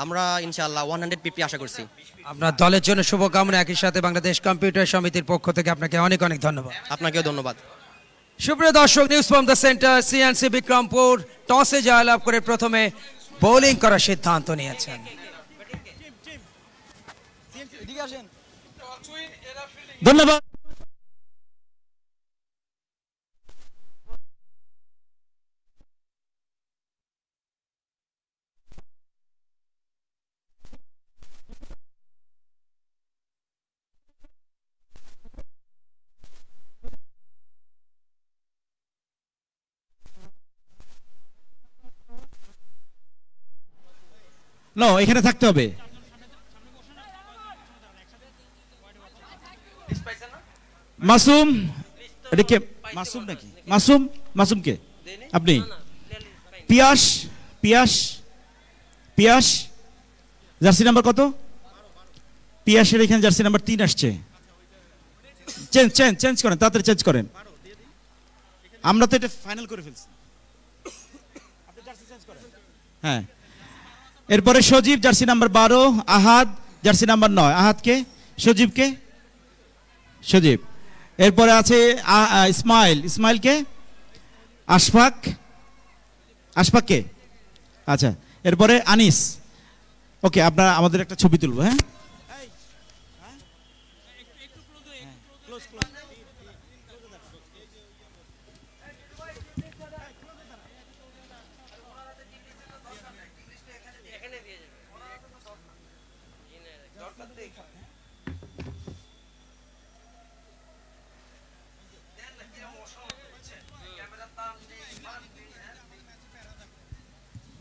আমরা ইনশাআল্লাহ 150 আশা করছি। আপনার দলের জন্য শুভকামনা, একই সাথে বাংলাদেশ কম্পিউটার সমিতির পক্ষ থেকে আপনাকে অনেক অনেক ধন্যবাদ। আপনাকেও ধন্যবাদ। সুপ্রিয় দর্শক, news from the centre, CNC Bikrampur টসে জয়লাভ করে প্রথমে বোলিং করার সিদ্ধান্ত নিয়েছেন। ধন্যবাদ। নো, এখানে থাকতে হবে। মাসুম, এটা কে? মাসুম নাকি? মাসুম, মাসুম কে? আপনি? পিয়াস, পিয়াস, পিয়াস জার্সি নাম্বার কত? পিয়াসের এখানে জার্সি নাম্বার 3 আসছে। চেঞ্জ চেঞ্জ চেঞ্জ করেন, তাড়াতাড়ি চেঞ্জ করেন। আমরা তো এটা ফাইনাল করে ফেলছি। আপনি জার্সি চেঞ্জ করেন। হ্যাঁ, এরপরে সজীব জার্সি নাম্বার 12, আহাদ জার্সি নাম্বার 9। আহাদ কে? সজীব কে? সজীব। এরপরে আছে ইসমাইল, ইসমাইল কে? আশফাক, আশফাক কে? আচ্ছা, এরপরে আনিস। ওকে, আপনারা আমাদের একটা ছবি তুলবো। হ্যাঁ,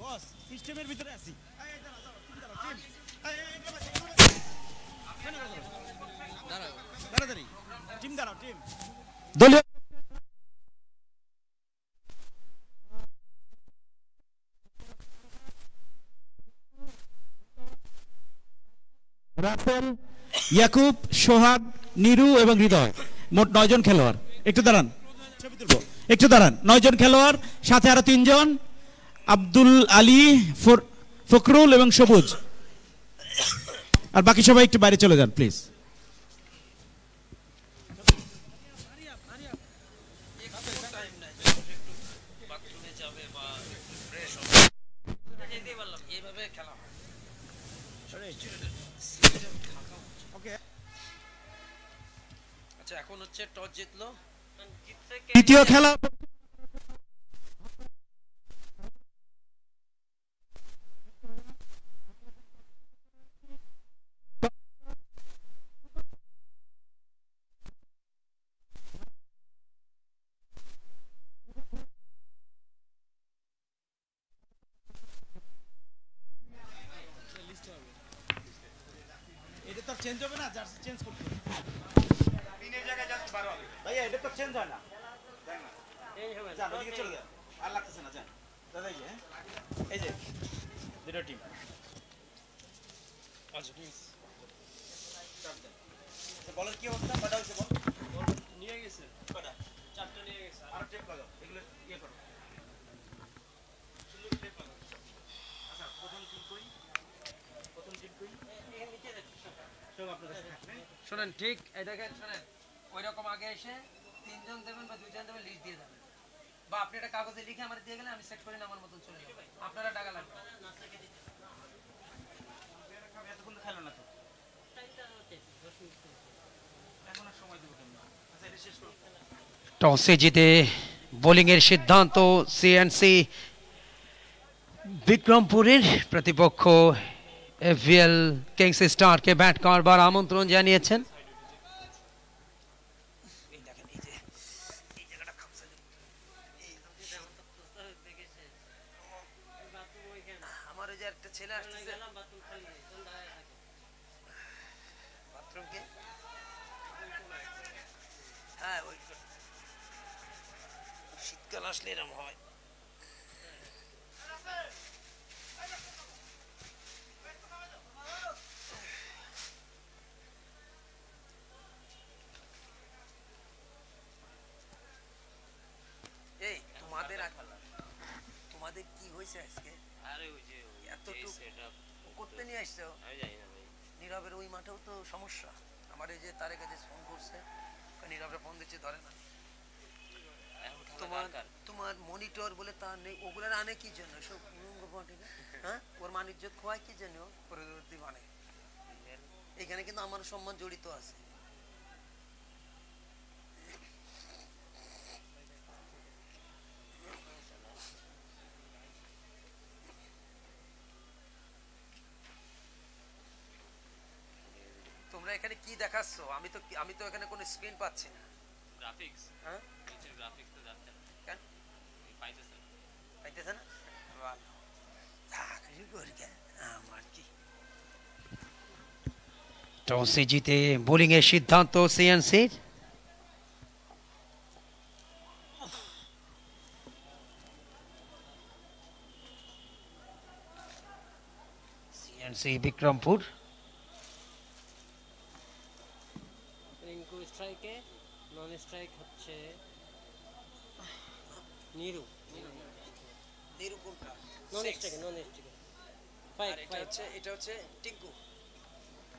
বস সিস্টেমের ভিতরে আছি। তাড়াতাড়ি টিম দাঁড়াও, টিম দলীয় রাসেল, ইয়াকুব, সোহাগ, নিরু এবং হৃদয়, মোট 9 জন খেলোয়াড়। একটু দাঁড়ান, ছবি তুলবো। একটু দাঁড়ান, 9 জন খেলোয়াড়, সাথে আরো 3 জন, আব্দুল আলী, ফখরুল এবং সবুজ। আর বাকি সবাই একটু বাইরে চলে যান প্লিজ। আচ্ছা, এখন হচ্ছে টস জিতলো, দ্বিতীয় খেলা এটা তো চেঞ্জ হবে না, জার্সি চেঞ্জ করতে হবে। তিনের জায়গায় জার্সি 12 হবে ভাইয়া, এটা তো চেঞ্জ হয় না। দেন না, এই হবে না, ওদিকে চলে যান, আর লাগতেছে না, যান দাদা। এই যে, এই যে দুটো টিম। আচ্ছা প্লিজ বলের কি অবস্থা? কটা হয়েছে বল? নিয়ে গেছে কটা? 4টা নিয়ে গেছে। আর টেপ লাগাও, এগুলো ইয়ে করো, সুন্দর টেপ লাগাও। আচ্ছা, প্রথম টিম কই? প্রথম টিম কই? এই নিচে দেখো সব আপনাদের সাথে। শোনেন, ঠিক এই দেখেন, শোনেন, ওই রকম আগে এসে 3 জন দেবেন বা 2 জন দেবেন, লিস্ট দিয়ে যাবেন, বা আপনি একটা কাগজে লিখে আমার দিয়ে গেলে আমি সেট করে আমার মতন চলে যাব। আপনারা টাকা লাগবে এতক্ষণ খেলো না তো, এখন আর সময় দেবো কেন? আচ্ছা, এটা শেষ করো। টসে জিতে বোলিং এর সিদ্ধান্ত সিএনসি বিক্রমপুরের প্রতিপক্ষ এফভিএল কিংস স্টারকে ব্যাট করবার আমন্ত্রণ জানিয়েছেন। শীতকাল আসলে এরকম হয়। এই তোমাদের কি হয়েছে আজকে? আরে ওই যে এতটুকু করতে নিয়ে আসছো? নীরবের ওই মাঠেও তো সমস্যা। আমার এই যে তারেক কাছে ফোন করছে, নীরবের ফোন দিচ্ছে ধরে না। তোমার মনিটর বলে তা নেই, ওগুলার আনে কি জন্য? সব হ্যাঁ, ওর মানিজ্য খোয়ায় কি জন্য পরবর্তী মানে? এখানে কিন্তু আমার সম্মান জড়িত আছে। তোমরা এখানে কি দেখাচ্ছ? আমি তো এখানে কোনো স্ক্রিন পাচ্ছি না। গ্রাফিক্স, হ্যাঁ নিচে গ্রাফিক্স তো যাচ্ছে না কেন? পাইতেছে না। ভালো চাকরি করি কেন আমার কি? টসে জিতে বোলিং এর সিদ্ধান্ত সিএনসির। সিএনসি বিক্রমপুর। রিঙ্কু স্ট্রাইকে, নন স্ট্রাইক হচ্ছে নিরু। নিরু কোনটা? নন স্ট্রাইকে, নন স্ট্রাইকে। ফাইভ, এটা হচ্ছে টিঙ্কু।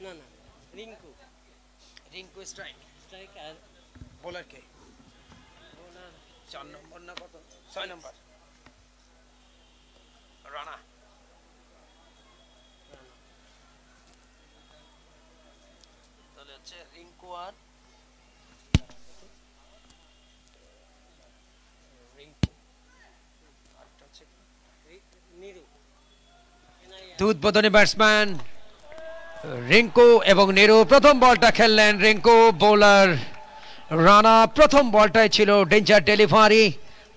না না, রিঙ্কু। রিঙ্কু স্ট্রাইক। স্ট্রাইক আর বোলার কে? বোলার 4 নম্বর না কত? 6 নম্বর রানা। তাহলে হচ্ছে রিঙ্কু আর রিঙ্কু। আরেকটা হচ্ছে নিরু। উদ্বোধনী ব্যাটসম্যান রিঙ্কু এবং নিরু প্রথম বলটা খেললেন। রিঙ্কু, বোলার রানা। প্রথম বলটাই ছিল ডেঞ্জার ডেলিভারি,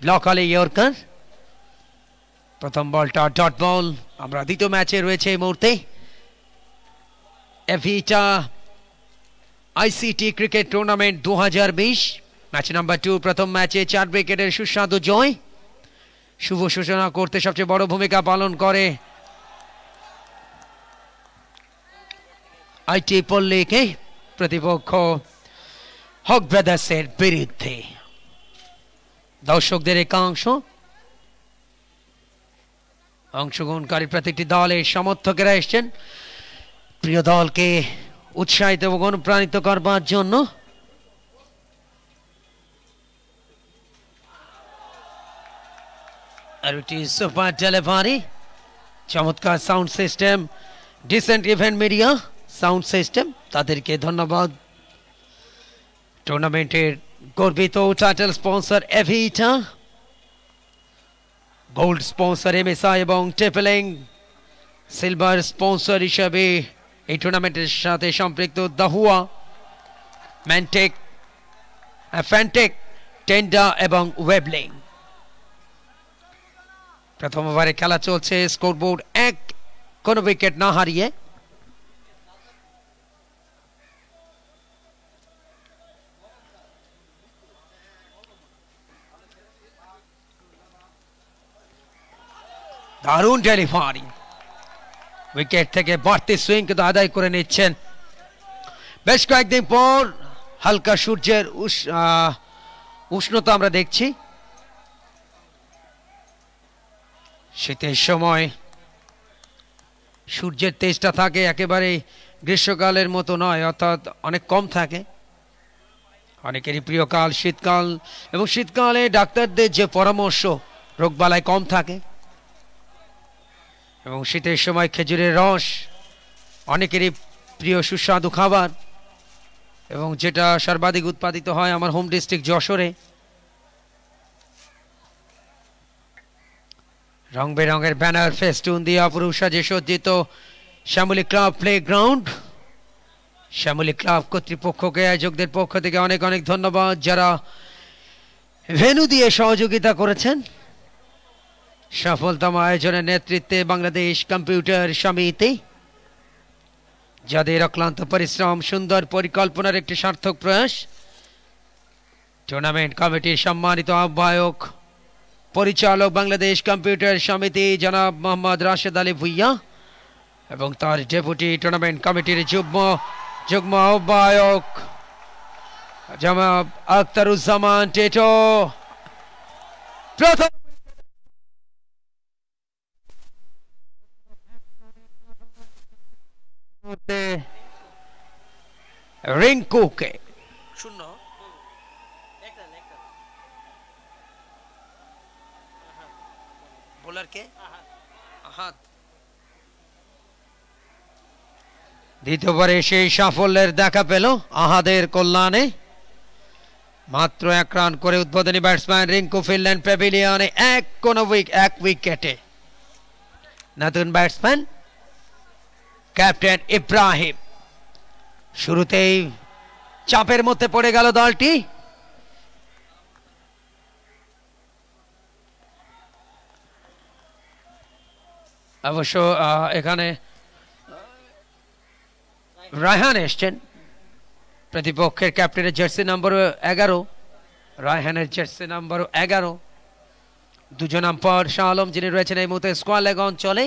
ব্লকালে ইয়র্কার। প্রথম বলটা ডট বল। আমরা দ্বিতীয় ম্যাচে রয়েছে এই মুহূর্তে Avita ICT cricket tournament 2020 match number 2। প্রথম ম্যাচে 4 উইকেটের সুস্বাদু জয়। শুভ সূচনা করতে সবচেয়ে বড় ভূমিকা পালন করে আইটি পল্লীকে প্রতিপক্ষ হক ব্রাদার্সের বিরুদ্ধে। দর্শকদের একাংশ, অংশগ্রহণকারী প্রতিটি দলের সমর্থকেরা এসছেন প্রিয় দলকে উৎসাহিত এবং অনুপ্রাণিত করবার জন্য। আর একটি সুপার ডেলিভারি, চমৎকার sound system, decent event media sound system, তাদেরকে ধন্যবাদ। টুর্নামেন্টের গর্বিত title sponsor Avita, gold sponsor MSI এবং টেপলিং, সিলভার স্পন্সর হিসাবে এই টুর্নামেন্টের সাথে সম্পৃক্ত দাহুয়া, ম্যানটেক, ফ্যানটেক, টেন্ডা এবং ওয়েবলিং। প্রথম ওভারে খেলা চলছে, স্কোরবোর্ড 1, কোনো উইকেট না হারিয়ে। দারুণ ডেলিভারি, উইকেট থেকে বাড়তি সুইং কিন্তু আদায় করে নিচ্ছেন। বেশ কয়েকদিন পর হালকা সূর্যের উষ্ণতা আমরা দেখছি। শীতের সময় সূর্যের তেজটা থাকে একেবারে গ্রীষ্মকালের মতো নয়, অর্থাৎ অনেক কম থাকে। অনেকেরই প্রিয় কাল শীতকাল, এবং শীতকালে ডাক্তারদের যে পরামর্শ, রোগবালাই কম থাকে। এবং শীতের সময় খেজুরের রস অনেকেরই প্রিয় সুস্বাদু খাবার, এবং যেটা সর্বাধিক উৎপাদিত হয় আমার হোম ডিস্ট্রিক্ট যশোরে। রং বেরঙের ব্যানার, ফেস্টুন দিয়ে অপরূপ সাজে সজ্জিত Shyamali club playground. Shyamali club কর্তৃপক্ষকে, আয়োজকদের পক্ষ থেকে অনেক অনেক ধন্যবাদ, যারা ভেন্যু দিয়ে সহযোগিতা করেছেন। সফলতম আয়োজনের নেতৃত্বে বাংলাদেশ কম্পিউটার সমিতি, যাদের অক্লান্ত পরিশ্রম, সুন্দর পরিকল্পনার একটি সার্থক প্রয়াস। টুর্নামেন্ট কমিটির সম্মানিত আহ্বায়ক, পরিচালক বাংলাদেশ কম্পিউটার সমিতি জনাব মোহাম্মদ রাশেদ আলী ভুইয়া, এবং তার ডেপুটি টুর্নামেন্ট কমিটির যুগ্ম আহ্বায়ক জনাব আখতারুজ্জামান টেটো। প্রথম মুহূর্তে রিঙ্কুকে শূন্য। একটা বোলার কে? আহাদ। দ্বিতীয়বারে সেই সাফল্যের দেখা পেল আহাদের কল্যাণে। মাত্র 1 রান করে উদ্বোধনী ব্যাটসম্যান রিঙ্কু ফিরলেন প্যাভিলিয়নে এক উইকেটে। নতুন ব্যাটসম্যান ক্যাপ্টেন ইব্রাহিম। শুরুতেই চাপের মধ্যে পড়ে গেল দলটি। অবশ্য এখানে রায়হান এসছেন, প্রতিপক্ষের ক্যাপ্টেনের জার্সি নম্বর 11, রায়হানের জার্সি নম্বর 11। দুজন আম্পায়ার শাহ আলম যিনি রয়েছেন এই মুহূর্তে স্কোয়ার লেগ অঞ্চলে,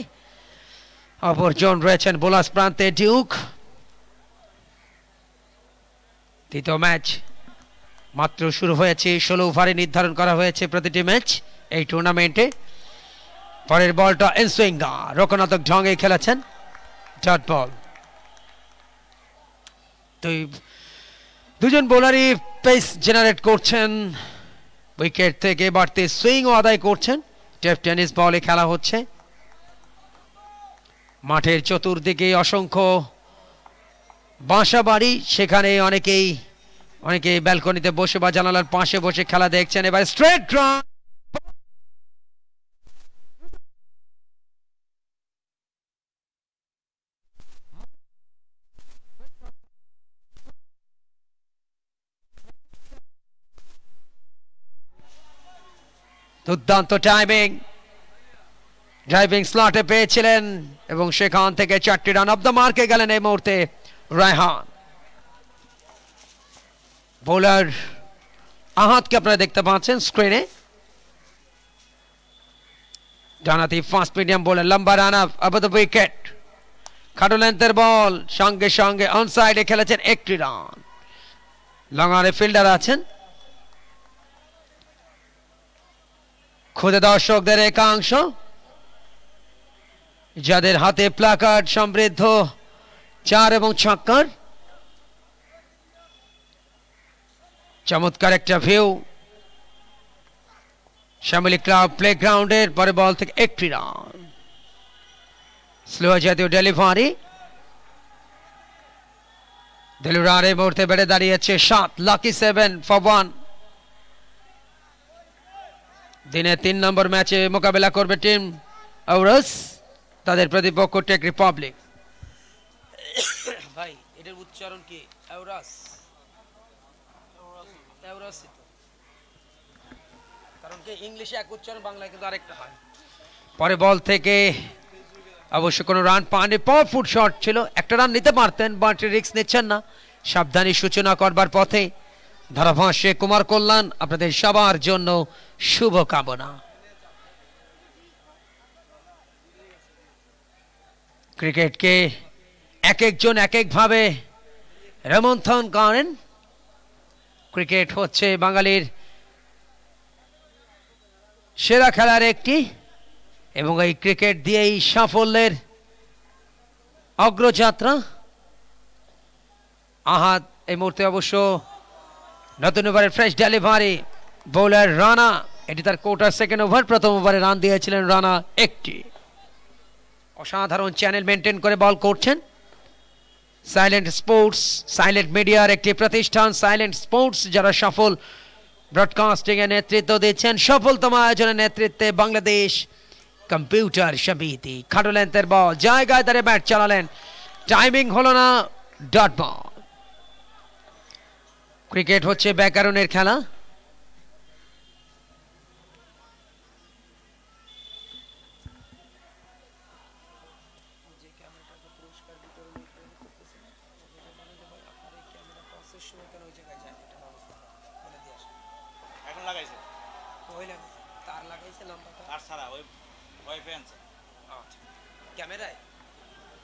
অপরজন রয়েছেন বোলার্স প্রান্তে ডিউক। তৃতীয় ম্যাচ মাত্র শুরু হয়েছে, 16 ওভারে নির্ধারণ করা হয়েছে প্রতিটি ম্যাচ এই টুর্নামেন্টে। পরের বলটা ইনসুইঙ্গা রক্ষণাত্মক ঢঙে খেলেছেন, ডট বল। দুজন বোলারই পেস জেনারেট করছেন, উইকেট থেকে বাড়তি সুইংও আদায় করছেন। টেনিস বলে খেলা হচ্ছে। মাঠের চতুর্দিকে অসংখ্য বাসা বাড়ি, সেখানে অনেকেই ব্যালকনিতে বসে বা জানালার পাশে বসে খেলা দেখছেন। এবার স্ট্রেট রান, দুর্দান্ত ড্রাইভিং স্লটে পেয়েছিলেন এবং সেখান থেকে 4টি রান অফ দ্য মার্কে গেলেন এই মুহূর্তে রায়হান। বোলার আহাদকে আপনারা দেখতে পাচ্ছেন স্ক্রিনে, ডানাতি ফাস্ট মিডিয়াম বোলার, লম্বা রান আপ দ্য উইকেট, খাটো লেন্থের বল, সঙ্গে সঙ্গে অন সাইডে খেলেছেন 1টি রান। লঙ্গারে ফিল্ডার আছেন, খুদে দর্শকদের একাংশ যাদের হাতে প্ল্যাকার্ড সমৃদ্ধ 4 এবং 6 চমৎকার একটা ভিউ শ্যামলী ক্লাব প্লেগ্রাউন্ডের। পরে বল থেকে 1টি রান, স্লো জাতীয় ডেলিভারি। দিলুরার এই মুহূর্তে বেড়ে দাঁড়িয়েছে 7, লাকি 7 ফর 1। দিনে 3 নম্বর ম্যাচে মোকাবেলা করবে টিম আউরাস, তাদের প্রতিপক্ষ টেক রিপাবলিক। ভাই এটার উচ্চারণ কি? আউরাস। আউরাসই তো, কারণ কি ইংলিশে এক উচ্চারণ, বাংলায় কিন্তু আরেকটা হয়। পরে বল থেকে অবশ্য কোনো রান পাননি, পাওয়ার ফুট শট ছিল, 1টা রান নিতে পারতেন, বাট রিস্ক নিচ্ছেন না। সাবধানী সূচনা করবার পথে ধারাভাষ্যে কুমার কল্যাণ আপনাদের সবার জন্য শুভ কামনা। ক্রিকেটকে এক একজন এক একভাবে রোমন্থন করেন। ক্রিকেট হচ্ছে বাঙালির সেরা খেলার একটি, এবং এই ক্রিকেট দিয়েই সাফল্যের অগ্রযাত্রা। আহাদ এই মুহূর্তে অবশ্য নতুন ওভারের ফ্রেশ ডেলিভারি, বোলার রানা, এটি তার কোটার সেকেন্ড ওভার। প্রথম ওভারে রান দিয়েছিলেন রানা 1টি। অসাধারণ চ্যানেল মেনটেন করে বল করছেন। সাইলেন্ট স্পোর্টস, সাইলেন্ট মিডিয়ার একটি প্রতিষ্ঠান সাইলেন্ট স্পোর্টস, যারা সফল ব্রডকাস্টিং এর নেতৃত্ব দিচ্ছেন। সফলতম আয়োজনের নেতৃত্বে বাংলাদেশ কম্পিউটার সমিতি। খাটো লেন্থের বল, জায়গায় দাঁড়িয়ে ব্যাট চালালেন, টাইমিং হলো না, ডট বল। ক্রিকেট হচ্ছে ব্যাকরণের খেলা। এখন লাগাইছে, তার লাগাইছে লম্বাটা। আর ছাড়া ওই ওয়াইফাই আনছে। আচ্ছা,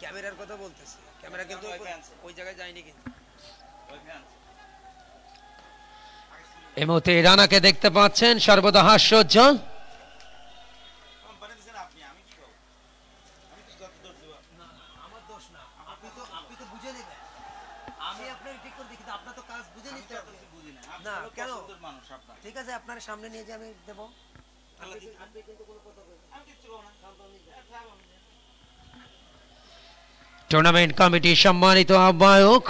ক্যামেরার কথা বলতেছি। ক্যামেরা কিন্তু ওই জায়গায় যায়নি, কিন্তু ওয়াইফাই আনছে। এই মুহূর্তে রানাকে দেখতে পাচ্ছেন সর্বদা হাস্যোজ্জ্বল। কোম্পানি দিছেন আপনি, আমি কি করব? আমি তো যত দৌড় দিব। আমার দোষ দোষ না, আপনি তো বুঝে নেবেন। আমি আপনার ঠিক করে দেখি, আপনার তো কাজ বুঝে নিতে হবে। না কেন মানুষ আপনার, ঠিক আছে আপনার সামনে নিয়ে যে আমি দেবো। আপনি কিন্তু কোনো কথা বলবেন না, আমি কিচ্ছু বলবো না। টুর্নামেন্ট কমিটির সম্মানিত আহ্বায়ক,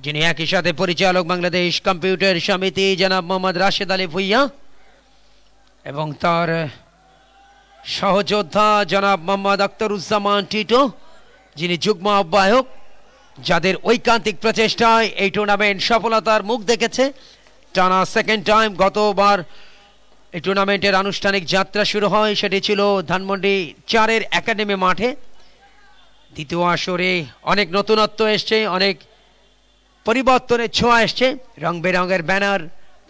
যিনি একই সাথে পরিচালক বাংলাদেশ কম্পিউটার সমিতি, জনাব মোহাম্মদ রাশেদ আলী ভুইয়া, এবং তার সহযোদ্ধা জনাব মোহাম্মদ আখতারুজ্জামান টিটো, যিনি যুগ্ম আহ্বায়ক, যাদের ঐকান্তিক প্রচেষ্টায় এই টুর্নামেন্ট সফলতার মুখ দেখেছে টানা সেকেন্ড টাইম। গতবার এই টুর্নামেন্টের আনুষ্ঠানিক যাত্রা শুরু হয়, সেটি ছিল ধানমন্ডি 4-এর একাডেমি মাঠে। দ্বিতীয় আসরে অনেক নতুনত্ব এসছে, অনেক পরিবর্তনের ছোঁয়া এসছে। রং বেরঙের ব্যানার,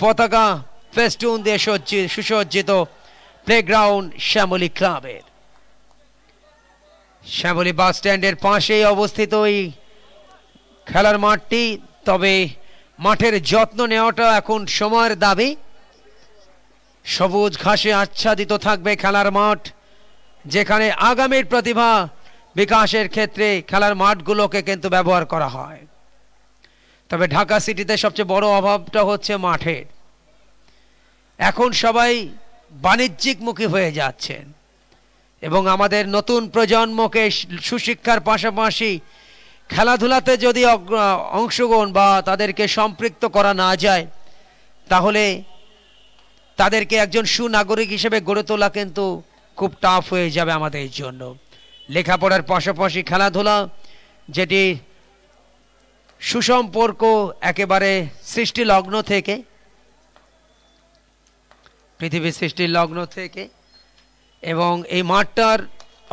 পতাকা, ফেস্টুন দিয়ে সুসজ্জিত প্লেগ্রাউন্ড শ্যামলী ক্লাবের। শ্যামলী বাস স্ট্যান্ডের পাশেই অবস্থিত এই খেলার মাঠটি, তবে মাঠের যত্ন নেওয়াটা এখন সময়ের দাবি। সবুজ ঘাসে আচ্ছাদিত থাকবে খেলার মাঠ, যেখানে আগামীর প্রতিভা বিকাশের ক্ষেত্রে খেলার মাঠগুলোকে কিন্তু ব্যবহার করা হয়। তবে ঢাকা সিটিতে সবচেয়ে বড় অভাবটা হচ্ছে মাঠের। এখন সবাই বাণিজ্যিকমুখী হয়ে যাচ্ছেন এবং আমাদের নতুন প্রজন্মকে সুশিক্ষার পাশাপাশি খেলাধুলাতে যদি অংশগ্রহণ বা তাদেরকে সম্পৃক্ত করা না যায়, তাহলে তাদেরকে একজন সুনাগরিক হিসেবে গড়ে তোলা কিন্তু খুব টাফ হয়ে যাবে আমাদের জন্য। লেখাপড়ার পাশাপাশি খেলাধুলা, যেটি সুসম্পর্ক একেবারে সৃষ্টি লগ্ন থেকে, পৃথিবীর সৃষ্টির লগ্ন থেকে, এবং এই মাঠটার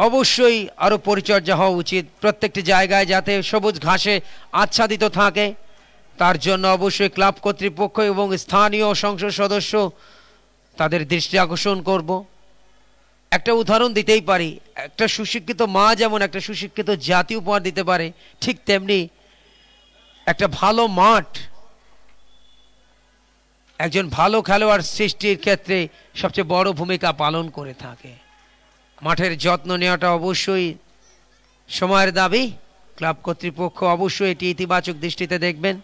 অবশ্যই আরও পরিচর্যা হওয়া উচিত। প্রত্যেকটি জায়গায় যাতে সবুজ ঘাসে আচ্ছাদিত থাকে, তার জন্য অবশ্যই ক্লাব কর্তৃপক্ষ এবং স্থানীয় সংসদ সদস্য তাদের দৃষ্টি আকর্ষণ করব। একটা উদাহরণ দিতেই পারি, একটা সুশিক্ষিত মা যেমন একটা সুশিক্ষিত জাতি উপহার দিতে পারে, ঠিক তেমনি একটা ভালো মাঠ একজন ভালো খেলোয়াড় সৃষ্টির ক্ষেত্রে সবচেয়ে বড় ভূমিকা পালন করে থাকে। মাঠের যত্ন নেওয়াটা অবশ্যই সময়ের দাবি। ক্লাব কর্তৃপক্ষ অবশ্যই এটি ইতিবাচক দৃষ্টিতে দেখবেন।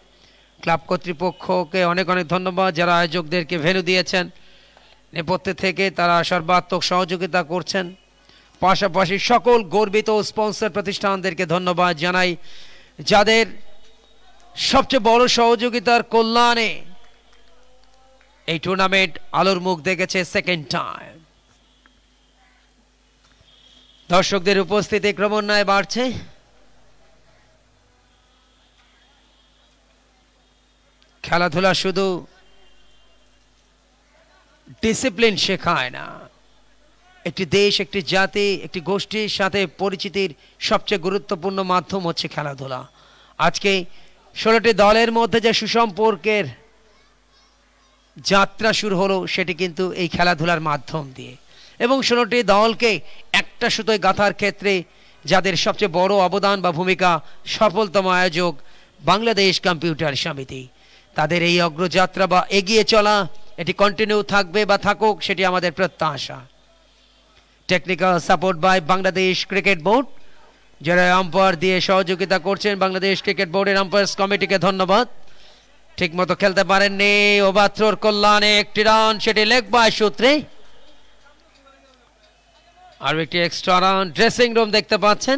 ক্লাব কর্তৃপক্ষকে অনেক অনেক ধন্যবাদ, যারা আয়োজকদেরকে ভেন্যু দিয়েছেন, নেপথ্যে থেকে তারা সর্বাত্মক সহযোগিতা করছেন। পাশাপাশি সকল গর্বিত স্পন্সর প্রতিষ্ঠানদেরকে ধন্যবাদ জানাই, যাদের সবচেয়ে বড় সহযোগিতার কল্যাণে এই টুর্নামেন্ট আলোর মুখ দেখেছে সেকেন্ড টাইম। দর্শকদের উপস্থিতি ক্রমান্বয়ে বাড়ছে। খেলাধুলা শুধু ডিসিপ্লিন শেখায় না, একটি দেশ, একটি জাতি, একটি গোষ্ঠীর সাথে পরিচিতির সবচেয়ে গুরুত্বপূর্ণ মাধ্যম হচ্ছে খেলাধুলা। আজকে 16টি দলের মধ্যে যে সুসম্পর্কের যাত্রা শুরু হলো, সেটি কিন্তু এই খেলাধুলার মাধ্যম দিয়ে, এবং 16টি দলকে একটা সুতোয় গাঁথার ক্ষেত্রে যাদের সবচেয়ে বড় অবদান বা ভূমিকা, সফলতম আয়োজক বাংলাদেশ কম্পিউটার সমিতি। তাদের এই অগ্রযাত্রা বা এগিয়ে চলা এটি কন্টিনিউ থাকবে বা থাকুক, সেটি আমাদের প্রত্যাশা। Technical support by Bangladesh cricket board, যারা আম্পায়ার দিয়ে সহযোগিতা করছেন। বাংলাদেশ ক্রিকেট বোর্ডের আম্পায়ার্স কমিটিকে ধন্যবাদ। ঠিকমতো খেলতে পারেননি, ওভারথ্রোর কল্যাণে একটি রান, সেটি লেগ বাই সূত্রে। আর একটি এক্সট্রা রান। ড্রেসিং রুম দেখতে পাচ্ছেন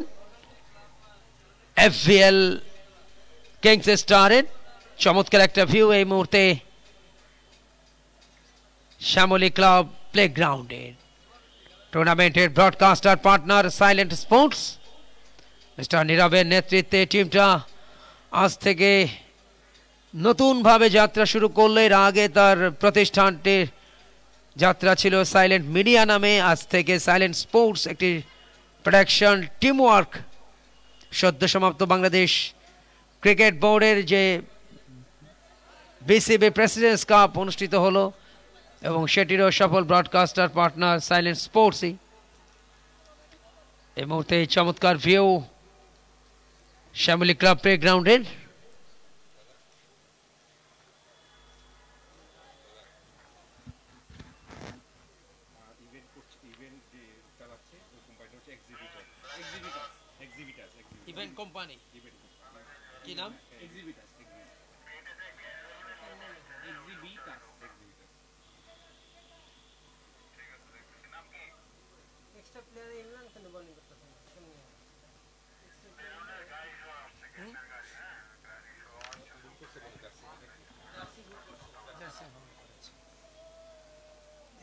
এফভিএল কিংস স্টারের চমৎকার একটা ভিউ এই মুহূর্তে শ্যামলী ক্লাব প্লেগ্রাউন্ডের। টুর্নামেন্টের broadcaster partner silent sports, mister নীরবের নেতৃত্বে টিমটা আজ থেকে নতুনভাবে যাত্রা শুরু করলে, এর আগে তার প্রতিষ্ঠানটির যাত্রা ছিল সাইলেন্ট মিডিয়া নামে। আজ থেকে সাইলেন্ট স্পোর্টস একটি প্রোডাকশন টিমওয়ার্ক। সদ্য সমাপ্ত বাংলাদেশ ক্রিকেট বোর্ডের যে বিসিবি প্রেসিডেন্টস কাপ অনুষ্ঠিত হলো, এবং সেটিরও সফল ব্রডকাস্টার পার্টনার সাইলেন্ট স্পোর্টসই। এই মুহূর্তে চমৎকার ভিউ শ্যামলী ক্লাব প্লেগ্রাউন্ডের। ইভেন্ট কোম্পানি জানি কি নাম এক্সট্রা প্লেয়ার ইমরান কেন বোলিং করতেছেন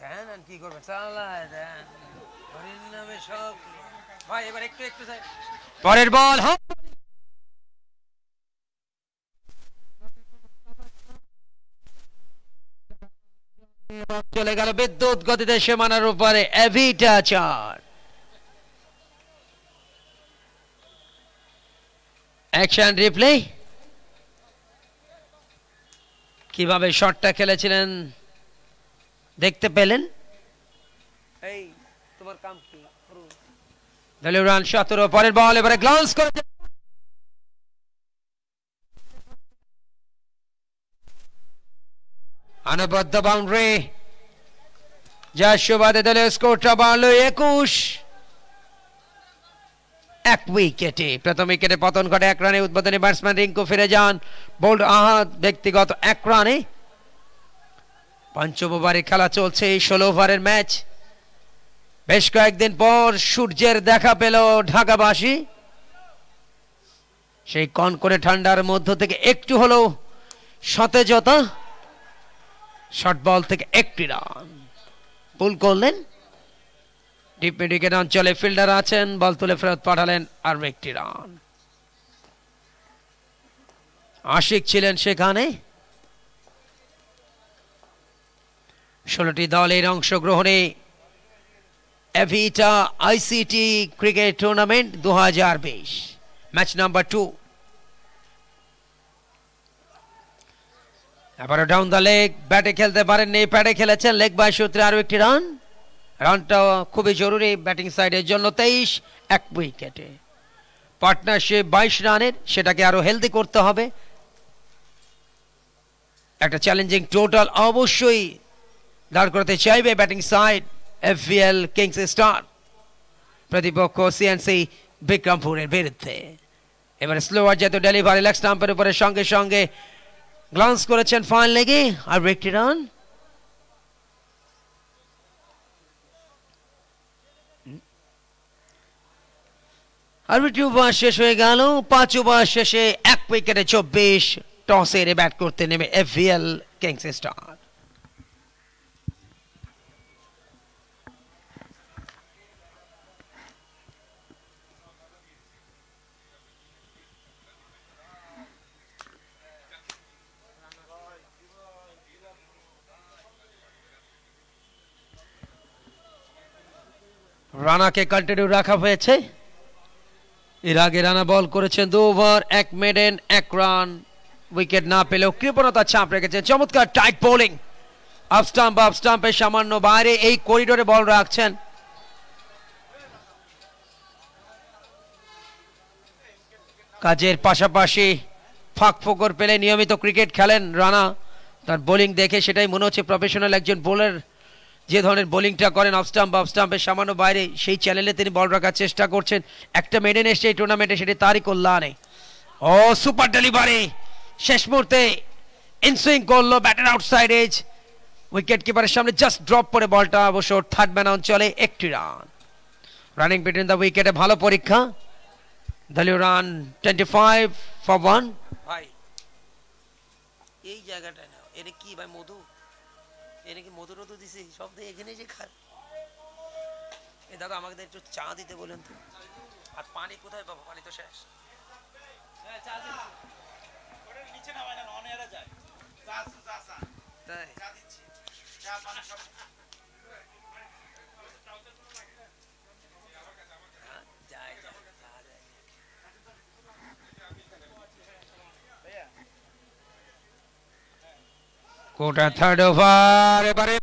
ধ্যান আর কি করবে চালায় ধ্যান হরির নামে সব ভাই এবার একটু একটু পরের বল চলে গেল বিদ্যুৎ গতিতে সীমানার উপরে এভিটা 4 অ্যাকশন রিপ্লে কিভাবে শটটা খেলেছিলেন দেখতে পেলেন এই তোমার কাম কি দলীয় রান 17 পরের বল এবারে গ্লান্স করে আনবদ্য বাউন্ডারি যার সুবাদে দলের স্কোরটা বাড়লো 21 এক উইকেটে প্রথম উইকেটে পতন ঘটে 1 রানে উদ্বোধনী ব্যাটসম্যান রিঙ্কু ফিরে যান বোল্ড আহাদ ব্যক্তিগত 1 রানে পঞ্চম ওভারে খেলা চলছে এই 16 ওভারের ম্যাচ বেশ কয়েকদিন পর সূর্যের দেখা পেল ঢাকাবাসী সেই কনকনে ঠান্ডার মধ্য থেকে একটু হলেও সতেজতা শর্ট বল থেকে একটি রান পুল করলেন ডিপ মিড উইকেট অঞ্চলে ফিল্ডার আছেন বল তুলে ফেরত পাঠালেন আর একটি রান আশিক ছিলেন সেখানে 16টি দলের অংশগ্রহণে Avita ICT cricket tournament 2020 match number 2 এবারে ডাউন দ্য লেগ ব্যাটে খেলতে পারেননি প্যাডে খেলেছেন লেগ বাই সূত্রে আরো একটি রানটা খুবই জরুরি ব্যাটিং সাইডের জন্য 23 এক উইকেটে পার্টনারশিপ 22 রানের সেটাকে আরো হেলদি করতে হবে একটা চ্যালেঞ্জিং টোটাল অবশ্যই দাঁড় করতে চাইবে ব্যাটিং সাইড এফভিএল কিংস স্টার প্রতিপক্ষ সিএনসি বিক্রমপুরের বিরুদ্ধে এবারে স্লোয়ার যেহেতু ডেলিভারি লেগ স্টাম্পের উপরে সঙ্গে সঙ্গে গ্লান্স করেছেন ফাইন লেগে আর একটি রান আর একটি ওভার শেষ হয়ে গেল 5 ওভার শেষে 1 উইকেটে 24 টসে ব্যাট করতে নেমে এফভিএল কিংস স্টার রানাকে কন্টিনিউ রাখা হয়েছে এর আগে রানা বল করেছেন 2 ওভার 1 মেডেন 1 রান উইকেট না পেলেও কৃপণতা চাপ রেখেছে চমৎকার টাইট বোলিং আপ স্টাম্পের সামান্য বাইরে এই করিডোরে বল রাখছেন কাজের পাশাপাশি ফাঁক ফোকর পেলে নিয়মিত ক্রিকেট খেলেন রানা তার বোলিং দেখে সেটাই মনে হচ্ছে প্রফেশনাল একজন বোলার যে ধরনের বোলিংটা করেন অফ স্টাম্পের সামান্য বাইরে সেই চ্যানেলে তিনি বল রাখার চেষ্টা করছেন একটা মেডেন এসছে এই টুর্নামেন্টে সেটি তারই কল্যাণে ও সুপার ডেলিভারি শেষ মুহূর্তে ইনসুইং করলো ব্যাটের আউটসাইড এজ উইকেট কিপারের সামনে জাস্ট ড্রপ করে বলটা অবশ্য থার্ড ম্যান অঞ্চলে একটি রান রানিং বিটুইন দ্য উইকেটে ভালো পরীক্ষা দলীয় রান 25 for 1 ভাই এই জায়গাটা না এটা কি ভাই মধু এটা কি মধু রধু দিছি সব দিয়ে এখানে যে খায় এই দাদা আমাকে একটু চা দিতে বলেন তো আর পানি কোথায় পাবো পানি তো শেষ হ্যাঁ চা দিচ্ছি ওটা নিচে না মানে অন এরা যায় চা তাই চা দিচ্ছি চা পানি সব যায় কোটা থার্ড ওভার এবারে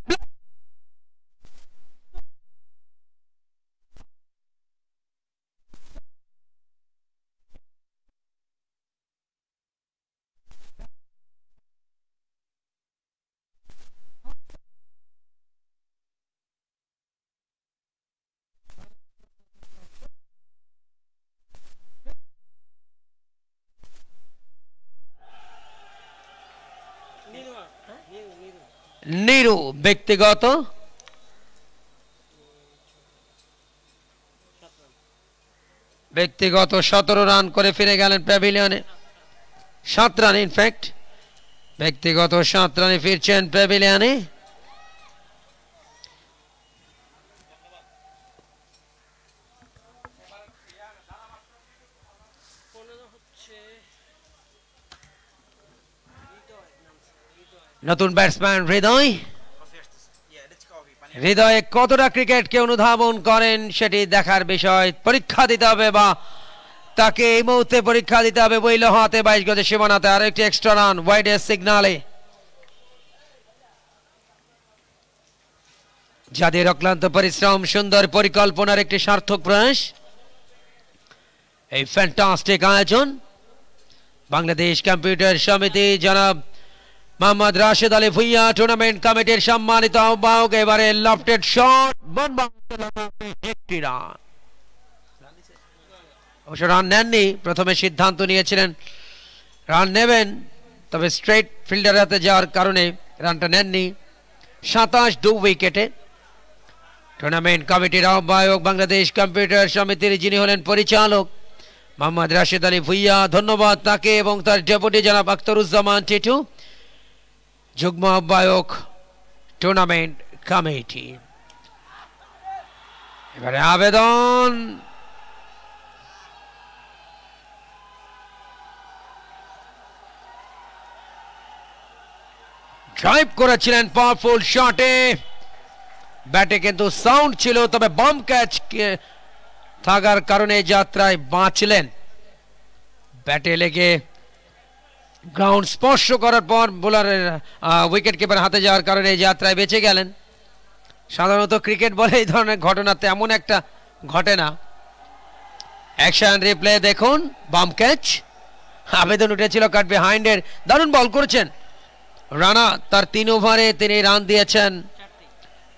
নিরু ব্যক্তিগত ব্যক্তিগত 17 রান করে ফিরে গেলেন প্যাভিলিয়নে। 7 রান ইনফ্যাক্ট, ব্যক্তিগত 7 রানে ফিরছেন প্যাভিলিয়নে। নতুন ব্যাটসম্যান হৃদয়, হৃদয়ে কতটা ক্রিকেটকে অনুধাবন করেন সেটি দেখার বিষয়। পরীক্ষা দিতে হবে, বা তাকে এই মুহূর্তে পরীক্ষা দিতে হবে। বইল হাতে 22 গজের সীমানাতে আরো একটি এক্সট্রা রান ওয়াইডের সিগনালে। যাদের অক্লান্ত পরিশ্রম, সুন্দর পরিকল্পনার একটি সার্থক প্রয়াস, এই ফ্যান্টাস্টিক আয়োজন বাংলাদেশ কম্পিউটার সমিতি জনাব মোহাম্মদ রাশেদ আলী ভুইয়া টুর্নামেন্ট কমিটির সম্মানিত আহ্বায়ক। এবারে লফটেড শট, একটি রান, অবশ্য রান নেননি। প্রথমে সিদ্ধান্ত নিয়েছিলেন রান নেবেন, তবে স্ট্রেট ফিল্ডার হাতে যাওয়ার কারণে রানটা নেননি। 27 2 উইকেটে। টুর্নামেন্ট কমিটির আহ্বায়ক বাংলাদেশ কম্পিউটার সমিতির যিনি হলেন পরিচালক মোহাম্মদ রাশেদ আলী ভুইয়া, ধন্যবাদ তাকে এবং তার ডেপুটি জনাব আখতারুজ্জামান টিটু, যুগ্ম আহ্বায়ক টুর্নামেন্ট কমিটি। এবারে আবেদন, ড্রাইভ করেছিলেন পাওয়ারফুল শটে, ব্যাটে কিন্তু সাউন্ড ছিল, তবে বাম ক্যাচ থাকার কারণে যাত্রায় বাঁচলেন। ব্যাটে লেগে গ্রাউন্ড স্পর্শ করার পর বোলারের উইকেট কিপার হাতে যাওয়ার কারণে যাত্রায় বেঁচে গেলেন। সাধারণত ক্রিকেট বলে এই ধরনের ঘটনা তেমন একটা ঘটে না। অ্যাকশন রিপ্লে দেখুন, বাম ক্যাচ, আবেদন উঠেছিল কাট বিহাইন্ডের। দারুণ বল করেছেন রানা, তার 3 ওভারে তিনি রান দিয়েছেন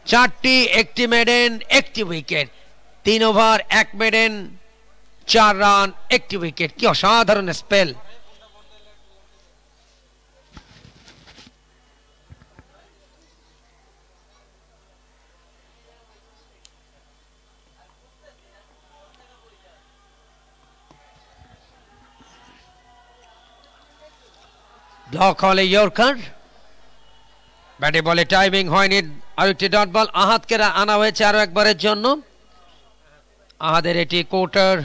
4টি, একটি মেডেন, একটি উইকেট। 3 ওভার 1 মেডেন, 4 রান, একটি উইকেট। কি অসাধারণ স্পেল! ব্লক হলে ইয়র্কার, ব্যাটে বলে টাইমিং হয়নি। আর একটি ডট বল আহাদকে আনা হয়েছে আরো একবারের জন্য। আহাদের এটি কোয়ার্টার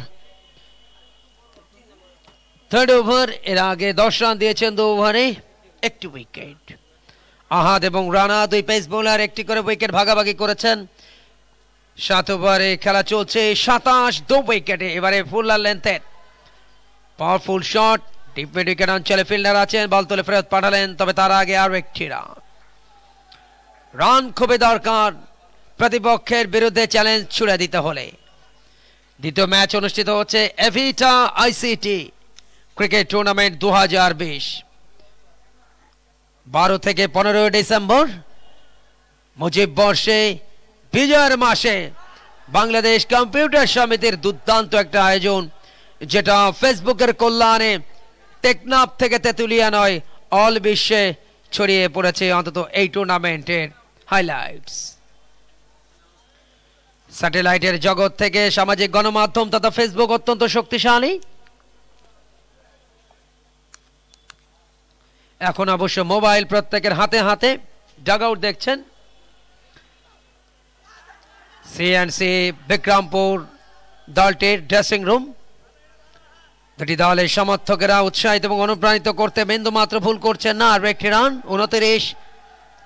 3rd ওভার। এর আগে 10 রান দিয়েছেন 2 ওভারে, একটি উইকেট। আহাদ এবং রানা দুই পেস বোলার একটি করে উইকেট ভাগাভাগি করেছেন। 7 ওভারে খেলা চলছে, 27 2 উইকেটে। এবারে ফুলার লেন্থের powerful shot, deep mid wicket অঞ্চলে ফিল্ডার আছেন, বল তুলে ফেরত পাঠালেন, তবে তার আগে আরো একটি রান। রান খুবই দরকার প্রতিপক্ষের বিরুদ্ধে চ্যালেঞ্জ ছুড়ে দিতে হলে। দ্বিতীয় ম্যাচ অনুষ্ঠিত হচ্ছে এভিটা আইসিটি ক্রিকেট টুর্নামেন্ট 2020, 12 থেকে 15 ডিসেম্বর। মুজিব বর্ষে বিজয়ের মাসে বাংলাদেশ কম্পিউটার সমিতির দুর্দান্ত একটা আয়োজন, যেটা ফেসবুকের কল্যাণে টেকনাফ থেকে তেতুলিয়া নয়, অল বিশ্বে ছড়িয়ে পড়েছে অন্তত এই টুর্নামেন্টের হাইলাইটস। স্যাটেলাইটের জগৎ থেকে সামাজিক গণমাধ্যম তথা ফেসবুক অত্যন্ত শক্তিশালী। এখন অবশ্য মোবাইল প্রত্যেকের হাতে হাতে। ডাগ আউট দেখছেন সিএনসি বিক্রমপুর দলটির ড্রেসিং রুম। দুটি দলের সমর্থকেরা উৎসাহিত এবং অনুপ্রাণিত করতে বিন্দু মাত্র ভুল করছেন না। আর একটি রান, 29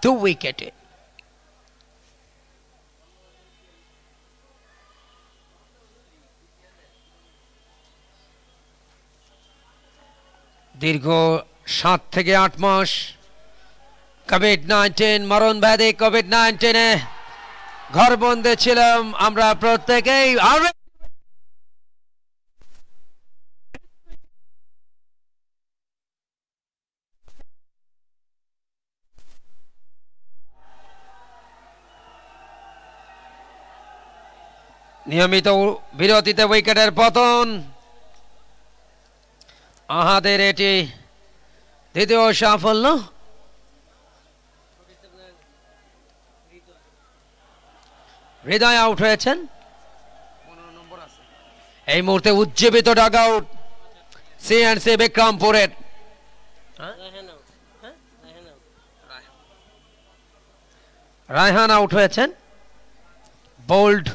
2 উইকেটে। দীর্ঘ 7 থেকে 8 মাস কোভিড-19 মরণ ব্যাধি, কোভিড-19-এ ঘরবন্দী ছিলাম আমরা প্রত্যেকেই। আর নিয়মিত বিরতিতে উইকেটের পতন। আহাদের এটি দ্বিতীয় সাফল্য। হৃদয় আউট হয়েছেন। এই মুহূর্তে উজ্জীবিত ডাগ আউট সিএনসি বিক্রমপুরের। রায়হান আউট হয়েছেন। বোল্ড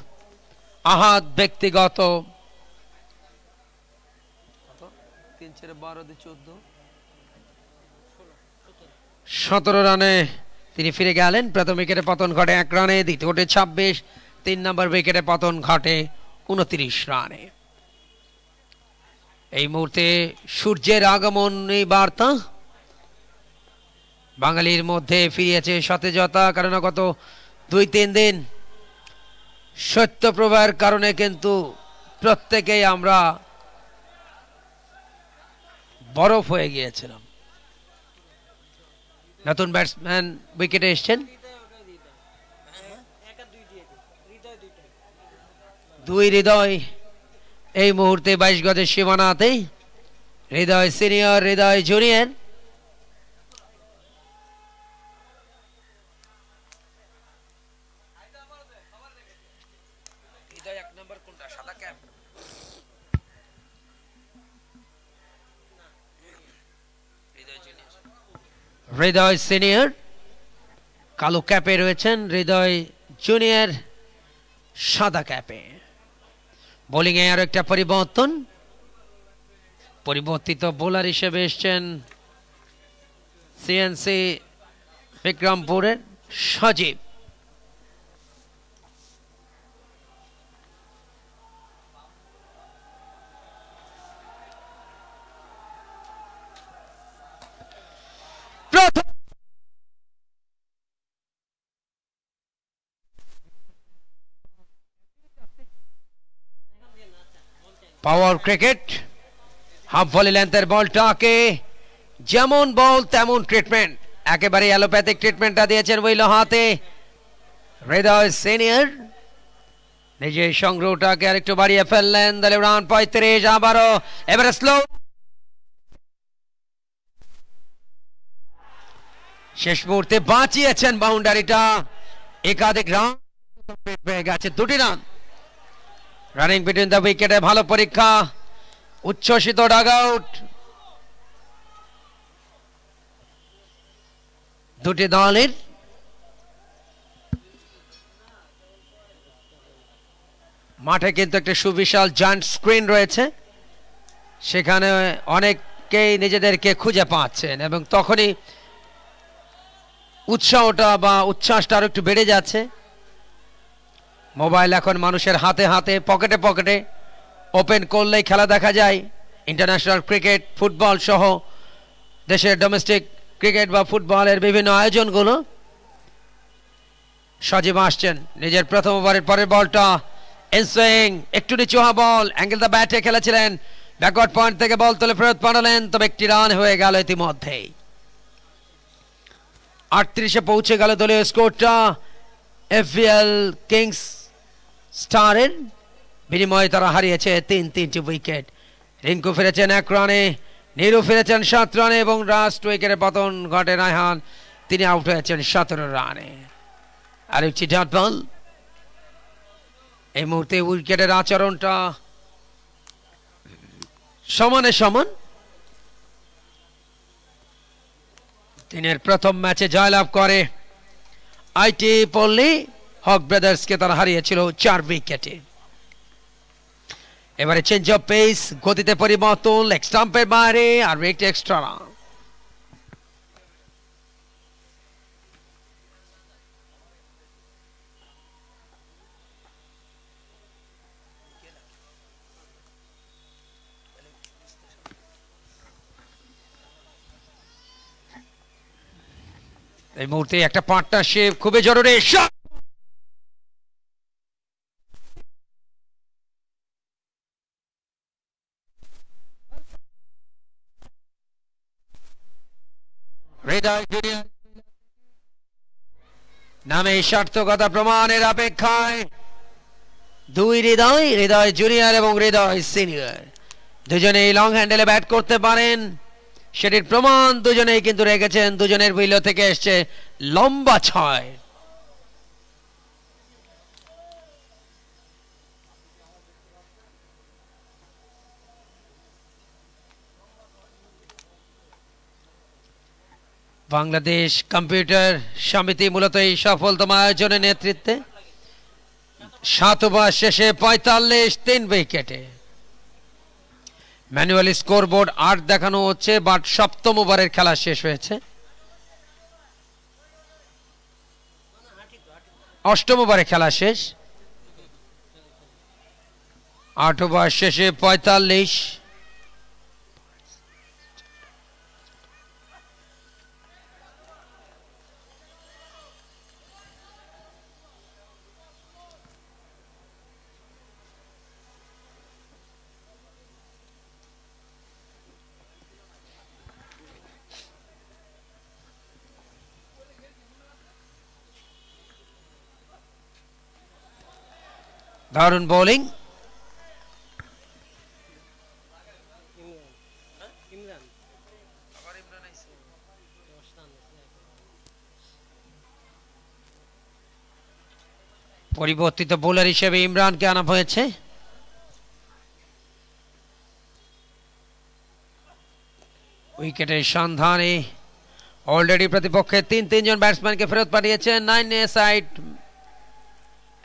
আহাত ব্যক্তিগত 17 রানে তিনি ফিরে গেলেন। প্রথম উইকেটে পতন ঘটে 1 রানে, দ্বিতীয় উইকেটে 26, 3 নম্বর উইকেটে পতন ঘটে 29 রানে। এই মুহূর্তে সূর্যের আগমন বার্তা বাঙালির মধ্যে ফিরিয়েছে সতেজতা, কারণ গত 2-3 দিন শৈত্যপ্রবাহের কারণে কিন্তু প্রত্যেকেই আমরা বরফ হয়ে গিয়েছিলাম। নতুন ব্যাটসম্যান উইকেটে এসছেন, 2 হৃদয় এই মুহূর্তে 22 গজের সীমানাতে। হৃদয় সিনিয়র, হৃদয় জুনিয়র। হৃদয় সিনিয়র কালো ক্যাপে রয়েছেন, হৃদয় জুনিয়র সাদা ক্যাপে। বোলিং এ আরো একটা পরিবর্তিত বোলার হিসেবে এসছেন সিএনসি বিক্রমপুরের সজীব। পাওয়ার ক্রিকেট, হাফ ভলি লেন্থের বলটাকে যেমন বল তেমন ট্রিটমেন্ট, একেবারে অ্যালোপ্যাথিক ট্রিটমেন্টটা দিয়েছেন উইলো হাতে হৃদয় সিনিয়র। নিজের সংগ্রহটাকে আরেকটু বাড়িয়ে ফেললেন, দলে রান 35। আবারও এবারে স্লো, শেষ মুহূর্তে বাঁচিয়েছেন বাউন্ডারিটা। একাধিক রান পেয়ে গেছে, 2টি রান। রানিং বিটুইন দ্য উইকেটে ভালো পরীক্ষা, উচ্ছ্বসিত ডাগ আউট। 2টি দলের মাঠে কিন্তু একটা সুবিশাল জায়ান্ট স্ক্রিন রয়েছে, সেখানে অনেকেই নিজেদেরকে খুঁজে পাচ্ছেন এবং তখনই উৎসাহটা বা উচ্ছ্বাসটা আরো একটু বেড়ে যাচ্ছে। মোবাইল এখন মানুষের হাতে হাতে, পকেটে পকেটে, ওপেন করলেই খেলা দেখা যায়। ইন্টারন্যাশনাল ক্রিকেট, ফুটবল সহ দেশের ডোমেস্টিক ক্রিকেট বা ফুটবলের বিভিন্ন আয়োজনগুলো। সজীব আসছেন, নিজের প্রথম ওভারের পরের বলটা ইনসুইং, একটু নিচু বল, অ্যাঙ্গেল দা ব্যাটে খেলেছিলেন, ব্যাকওয়ার্ড পয়েন্ট থেকে বল তুলে ফেরত পাঠালেন, তবে 1টি রান হয়ে গেল ইতিমধ্যেই। 38-এ পৌঁছে গেল দলীয় স্কোরটা। এফবিএল কিংস স্টারের বিনিময়ে তারা হারিয়েছে 3টি উইকেট। রিঙ্কু ফিরেছেন 1 রানে, নিরু ফিরেছেন 7 রানে এবং লাস্ট উইকেটে পতন ঘটে রায়হান, তিনি আউট হয়েছেন 17 রানে। আরেকটি ডট বল। এই মুহূর্তে উইকেটের আচরণটা সমানে সমান। দিনের প্রথম ম্যাচে জয়লাভ করে আইটি পল্লী, হক ব্রাদার্সকে তারা হারিয়েছিল 4 উইকেটে। এবারে চেঞ্জ অফ পেস, গতিতে পরিবর্তন, লেগ স্টাম্পের বাইরে আর একটি এক্সট্রা রান। এই মুহূর্তে একটা পার্টনারশিপ খুবই জরুরি। নামে সার্থকতা প্রমাণের অপেক্ষায় 2 হৃদয়, হৃদয় জুনিয়র এবং হৃদয় সিনিয়র দুজনেই লং হ্যান্ডেলে ব্যাট করতে পারেন, সেটির প্রমাণ দুজনেই কিন্তু রেখেছেন। দুজনের উইলো থেকে এসছে লম্বা 6। বাংলাদেশ কম্পিউটার সমিতি মূলত এই সফলতম আয়োজনের নেতৃত্বে 7 ওভার শেষে 45 3 উইকেটে। ম্যানুয়াল স্কোরবোর্ড 8 দেখানো হচ্ছে, বাট 7ম ওভারের খেলা শেষ হয়েছে। 8ম ওভারে খেলা শেষ। 8 ওভার শেষে 45। দারুণ বোলিং। ইমরান পরিবর্তিত বোলার হিসেবে ইমরানকে আনা হয়েছে। উইকেটের সন্ধানে অলরেডি প্রতিপক্ষের 3 জন ব্যাটসম্যানকে ফেরত পাঠিয়েছেন 9 সাইড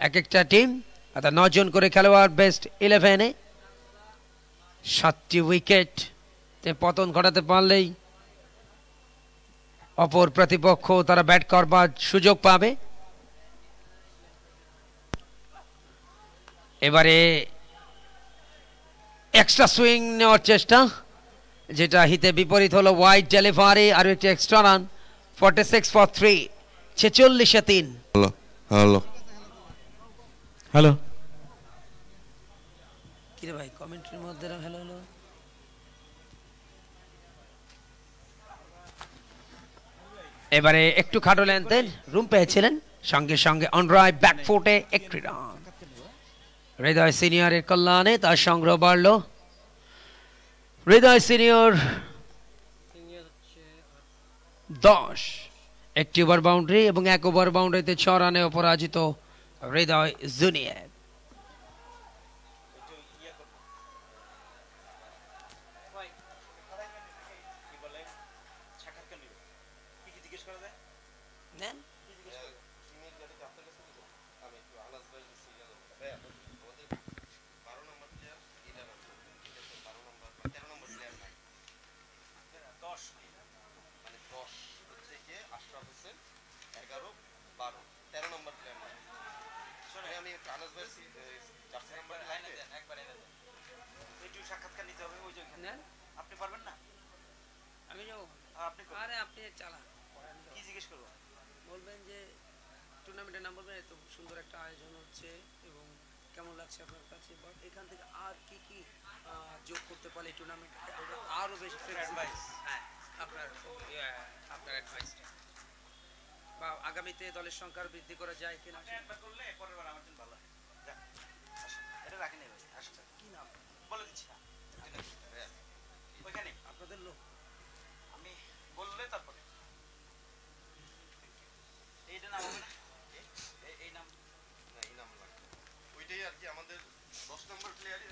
এক একটা টিম, অর্থাৎ 9 জন করে খেলোয়াড় বেস্ট 11-এ। 7টি উইকেট পতন ঘটাতে পারলেই অপর প্রতিপক্ষ তারা ব্যাট করবার সুযোগ পাবে। এবারে এক্সট্রা সুইং নেওয়ার চেষ্টা, যেটা হিতে বিপরীত হলো। ওয়াইড ডেলিভারি আর একটি extra run. 46 for 3, 46-এ 3। Hello hello কিরে ভাই কমেন্ট্রির মধ্যে হ্যালো হ্যালো। এবারে একটু খাটো লেন্থের রুম পেয়েছিলেন, সঙ্গে সঙ্গে অনরায় ব্যাকফুটে একটি রান। হৃদয় সিনিয়রের কল্যাণে তার সংগ্রহ বাড়ল। হৃদয় সিনিয়র 10, একটি ওভার বাউন্ডারি এবং 1 ওভার বাউন্ডারিতে 6 রানে অপরাজিত হৃদয় জুনিয়র। নেন নেন। আপনি পারবেন না? আমি যাবো। আপনি আরে আপনি চালান, কি জিজ্ঞেস করবো? বলবেন যে টুর্নামেন্টের নাম বলবেন, এত সুন্দর একটা আয়োজন হচ্ছে এবং কেমন লাগছে আপনার কাছে, বা এখান থেকে আর কি কি যোগ করতে পারলে এই টুর্নামেন্টে আমরা আরো বেশি advice? হ্যাঁ, আপনার আপনার অ্যাডভাইসটা, বা আগামীতে দলের সংখ্যা আরো বৃদ্ধি করা যায় কিনা। একবার করলে পরের বার আমার জন্য ভালো হয়। যাক, আসুন। এটা রাখি নেই ভাই, আসুন। কি নাম বলে দিচ্ছি না। ওইখানে আপনাদের লোক? আমি বললে তারপরে এইটা নাম হবে না? এই নাম না, এই নাম লাগবে না। ওইটাই আর কি আমাদের 10 নম্বর প্লেয়ারই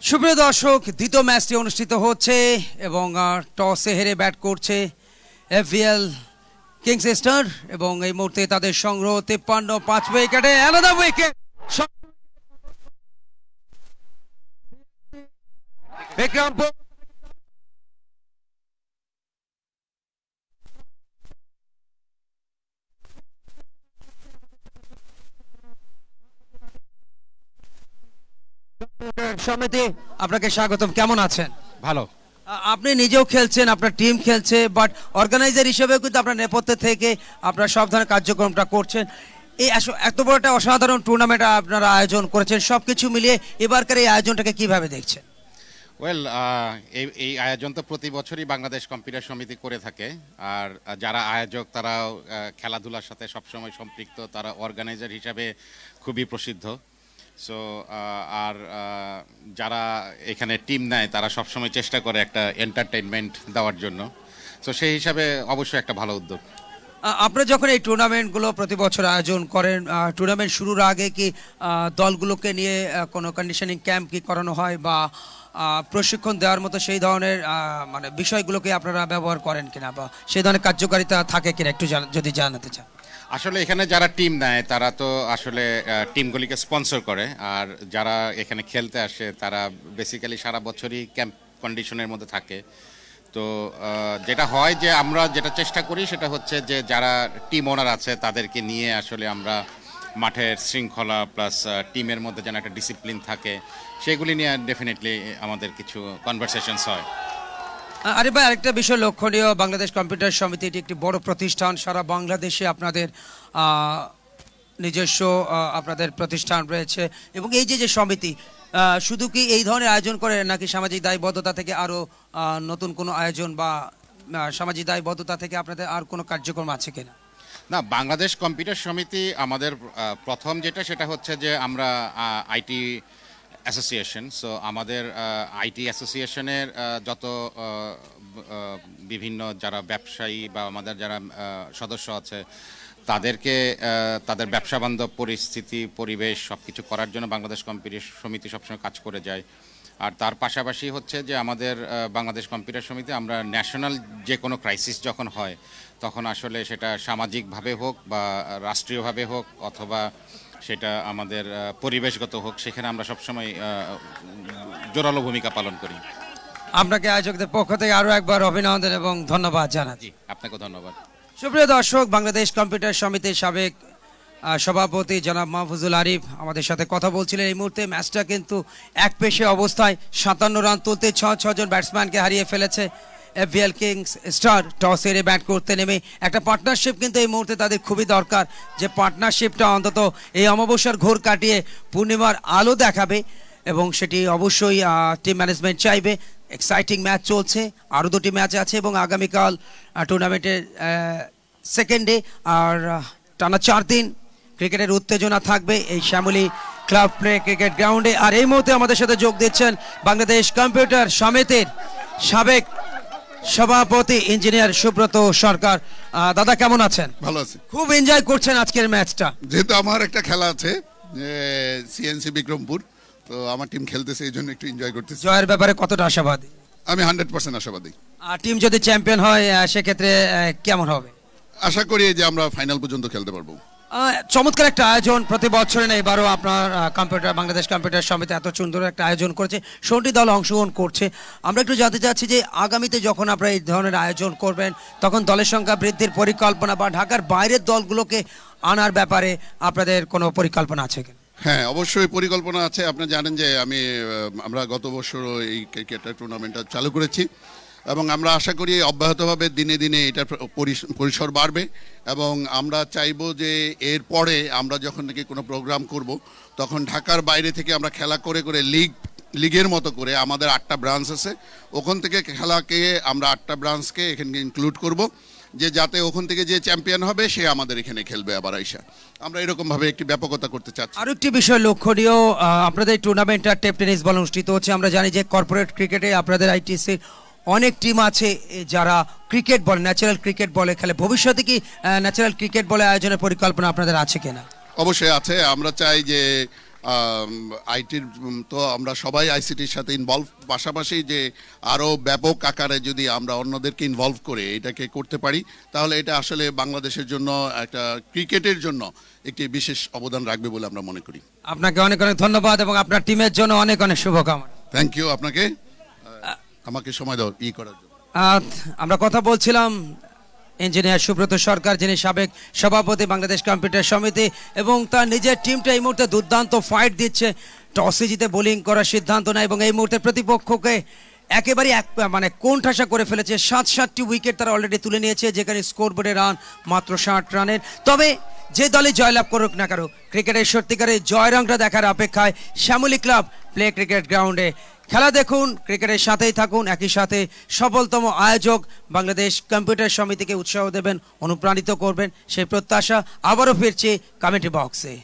সুপ্রিয় দর্শক, দ্বিতীয় ম্যাচটি অনুষ্ঠিত হচ্ছে এবং টসে হেরে ব্যাট করছে এফভিএল কিংস স্টার এবং এই মুহূর্তে তাদের সংগ্রহ 53, 5 উইকেটে আলাদা উইকেট। বিক্রম সমিতি, আপনাকে স্বাগতম। কেমন আছেন? ভালো। আপনি নিজেও খেলছেন, আপনার টিম খেলছে, বাট অর্গানাইজার হিসেবেও কিন্তু আপনার নেপথ্যে থেকে আপনারা সব ধরনের কার্যক্রমটা করছেন। এই এত বড় একটা অসাধারণ টুর্নামেন্ট আপনারা আয়োজন করেছেন, সব কিছু মিলিয়ে এবারকার এই আয়োজনটাকে কিভাবে দেখছেন? ওয়েল, এই আয়োজন তো প্রতি বছরই বাংলাদেশ কম্পিউটার সমিতি করে থাকে। আর যারা আয়োজক তারাও খেলাধুলার সাথে সবসময় সম্পৃক্ত, তারা অর্গানাইজার হিসাবে খুবই প্রসিদ্ধ। সো আর যারা এখানে টিম নেয় তারা সবসময় চেষ্টা করে একটা এন্টারটেইনমেন্ট দেওয়ার জন্য। সো সেই হিসাবে অবশ্যই একটা ভালো উদ্যোগ। আপনারা যখন এই টুর্নামেন্টগুলো প্রতি বছর আয়োজন করেন, টুর্নামেন্ট শুরুর আগে কি দলগুলোকে নিয়ে কোনো কন্ডিশনিং ক্যাম্প কি করানো হয় বা প্রশিক্ষণ দেওয়ার মতো সেই ধরনের মানে বিষয়গুলোকে আপনারা ব্যবহার করেন কিনা বা সেই ধরনের কার্যকারিতা থাকে কিনা একটু যদি জানাতে চান? আসলে এখানে যারা টিম নেয় তারা তো আসলে টিমগুলিকে স্পন্সর করে, আর যারা এখানে খেলতে আসে তারা বেসিক্যালি সারা বছরই ক্যাম্প কন্ডিশনের মধ্যে থাকে। তো যেটা হয় যে আমরা যেটা চেষ্টা করি সেটা হচ্ছে যে যারা টিম ওনার আছে তাদেরকে নিয়ে আসলে আমরা মাঠের শৃঙ্খলা প্লাস টিমের মধ্যে যেন একটা ডিসিপ্লিন থাকে সেগুলি নিয়ে ডেফিনেটলি আমাদের কিছু কনভারসেশনস হয়। আরে ভাই, আরেকটা বিষয় লক্ষণীয়, বাংলাদেশ কম্পিউটার সমিতি এটি একটি বড় প্রতিষ্ঠান, সারা বাংলাদেশে আপনাদের নিজস্ব আপনাদের প্রতিষ্ঠান রয়েছে এবং এই যে সমিতি শুধু কি এই ধরনের আয়োজন করে নাকি সামাজিক দায়বদ্ধতা থেকে আরও নতুন কোনো আয়োজন বা সামাজিক দায়বদ্ধতা থেকে আপনাদের আর কোনো কার্যক্রম আছে কিনা? না, বাংলাদেশ কম্পিউটার সমিতি আমাদের প্রথম যেটা সেটা হচ্ছে যে আমরা আইটি অ্যাসোসিয়েশন। সো আমাদের আইটি অ্যাসোসিয়েশনের যত বিভিন্ন যারা ব্যবসায়ী বা আমাদের যারা সদস্য আছে তাদেরকে তাদের ব্যবসা বান্ধব পরিস্থিতি পরিবেশ সব কিছু করার জন্য বাংলাদেশ কম্পিউটার সমিতি সবসময় কাজ করে যায়। আর তার পাশাপাশি হচ্ছে যে আমাদের বাংলাদেশ কম্পিউটার সমিতি আমরা ন্যাশনাল যে কোনো ক্রাইসিস যখন হয় তখন আসলে সেটা সামাজিকভাবে হোক বা রাষ্ট্রীয়ভাবে হোক অথবা সেটা আমাদের পরিবেশগত হোক, সেখানে আমরা সবসময় জোরালো ভূমিকা পালন করি। আপনাকে আয়োজকদের পক্ষ থেকে আরও একবার অভিনন্দন এবং ধন্যবাদ জানাচ্ছি। আপনাকেও ধন্যবাদ। সুপ্রিয় দর্শক, বাংলাদেশ কম্পিউটার সমিতির সাবেক সভাপতি জনাব মাহফুজুল আরিফ আমাদের সাথে কথা বলছিলেন। এই মুহূর্তে ম্যাচটা কিন্তু এক পেশে অবস্থায় 57 রান তুলতে 6 জন ব্যাটসম্যানকে হারিয়ে ফেলেছে এফভিএল কিংস স্টার। টস হেরে ব্যাট করতে নেমে একটা পার্টনারশিপ কিন্তু এই মুহূর্তে তাদের খুবই দরকার, যে পার্টনারশিপটা অন্তত এই অমাবস্যার ঘোর কাটিয়ে পূর্ণিমার আলো দেখাবে এবং সেটি অবশ্যই টিম ম্যানেজমেন্ট চাইবে। এক্সাইটিং ম্যাচ চলছে, আরও 2টি ম্যাচ আছে এবং আগামীকাল টুর্নামেন্টের সেকেন্ড ডে আর টানা 4 দিন ক্রিকেটের উত্তেজনা থাকবে এই শ্যামলী ক্লাব প্লে ক্রিকেট গ্রাউন্ডে। আর এই মুহূর্তে আমাদের সাথে যোগ দিচ্ছেন বাংলাদেশ কম্পিউটার সমিতির সাবেক সভাপতি ইঞ্জিনিয়ার সুব্রত সরকার। দাদা কেমন আছেন? ভালো আছি। খুব এনজয় করছেন আজকের ম্যাচটা? যেহেতু আমার একটা খেলা আছে সিএনসি বিক্রমপুর, তো আমার টিম খেলতেছে এই জন্য একটু এনজয় করতেছি। জয়ের ব্যাপারে কতটা আশাবাদী? আমি 100% আশাবাদী। আর টিম যদি চ্যাম্পিয়ন হয় সেক্ষেত্রে কেমন হবে? আশা করি যে আমরা ফাইনাল পর্যন্ত খেলতে পারবো। চমৎকার একটা আয়োজন প্রতি বছরে না, এবারও আপনার বাংলাদেশ কম্পিউটার সমিতি এত সুন্দর একটা আয়োজন করেছে, 16টি দল অংশগ্রহণ করছে। আমরা একটু জানতে চাচ্ছি যে আগামীতে যখন আপনারা এই ধরনের আয়োজন করবেন তখন দলের সংখ্যা বৃদ্ধির পরিকল্পনা বা ঢাকার বাইরের দলগুলোকে আনার ব্যাপারে আপনাদের কোনো পরিকল্পনা আছে কিনা? হ্যাঁ, অবশ্যই পরিকল্পনা আছে। আপনি জানেন যে আমরা গত বছর এই ক্রিকেট টুর্নামেন্টটা চালু করেছি এবং আমরা আশা করি অব্যাহতভাবে দিনে দিনে এটার পরিসর বাড়বে এবং আমরা চাইবো যে এরপরে আমরা যখন নাকি কোনো প্রোগ্রাম করব তখন ঢাকার বাইরে থেকে আমরা খেলা করে করে লিগের মতো করে আমাদের 8টা ব্রাঞ্চ আছে, ওখান থেকে খেলাকে আমরা 8টা ব্রাঞ্চকে এখানে ইনক্লুড করব, যে যাতে ওখান থেকে যে চ্যাম্পিয়ন হবে সে আমাদের এখানে খেলবে আবার আইসা। আমরা এরকমভাবে একটি ব্যাপকতা করতে চাচ্ছি। আর একটি বিষয় লক্ষণীয়, আপনাদের টুর্নামেন্টটা টেপ টেনিস বল অনুষ্ঠিত হচ্ছে। আমরা জানি যে কর্পোরেট ক্রিকেটে আপনাদের আইটিসির অনেক টিম আছে যারা ক্রিকেট বলে, ন্যাচারাল ক্রিকেট বলে খেলে। ভবিষ্যতে কি ন্যাচারাল ক্রিকেট বলে আয়োজনের পরিকল্পনা আপনাদের আছে কিনা? অবশ্যই আছে। আমরা চাই যে আইটির তো আমরা সবাই আইসিটির সাথে ইনভলভ, পাশাপাশি যে আরও ব্যাপক আকারে যদি আমরা অন্যদেরকে ইনভলভ করে এটাকে করতে পারি, তাহলে এটা আসলে বাংলাদেশের জন্য একটা ক্রিকেটের জন্য একটি বিশেষ অবদান রাখবে বলে আমরা মনে করি। আপনাকে অনেক অনেক ধন্যবাদ এবং আপনার টিমের জন্য অনেক অনেক শুভকামনা। থ্যাংক ইউ আপনাকে আমাকে সময় দেওয়ার করার জন্য। আমরা কথা বলছিলাম ইঞ্জিনিয়ার সুব্রত সরকার, যিনি সাবেক সভাপতি বাংলাদেশ কম্পিউটার সমিতি, এবং তার নিজের টিমটা এই মুহূর্তে দুর্দান্ত ফাইট দিচ্ছে, টসে জিতে বোলিং করার সিদ্ধান্ত নেয় এবং এই মুহূর্তে প্রতিপক্ষকে একেবারে মানে কোণঠাসা করে ফেলেছে। 7-7টি উইকেট তারা অলরেডি তুলে নিয়েছে, যেখানে স্কোরবোর্ডে রান মাত্র 60 রানের। তবে যে দলে জয়লাভ করুক না কারো, ক্রিকেটের সত্যিকারের জয়রংটা দেখার অপেক্ষায় শ্যামলী ক্লাব প্লে ক্রিকেট গ্রাউন্ডে। খেলা দেখুন, ক্রিকেটের সাথেই থাকুন, একই সাথে সফলতম আয়োজক বাংলাদেশ কম্পিউটার সমিতিকে উৎসাহ দেবেন, অনুপ্রাণিত করবেন, সেই প্রত্যাশা। আবারও ফিরছি কমেন্ট্রি বক্সে।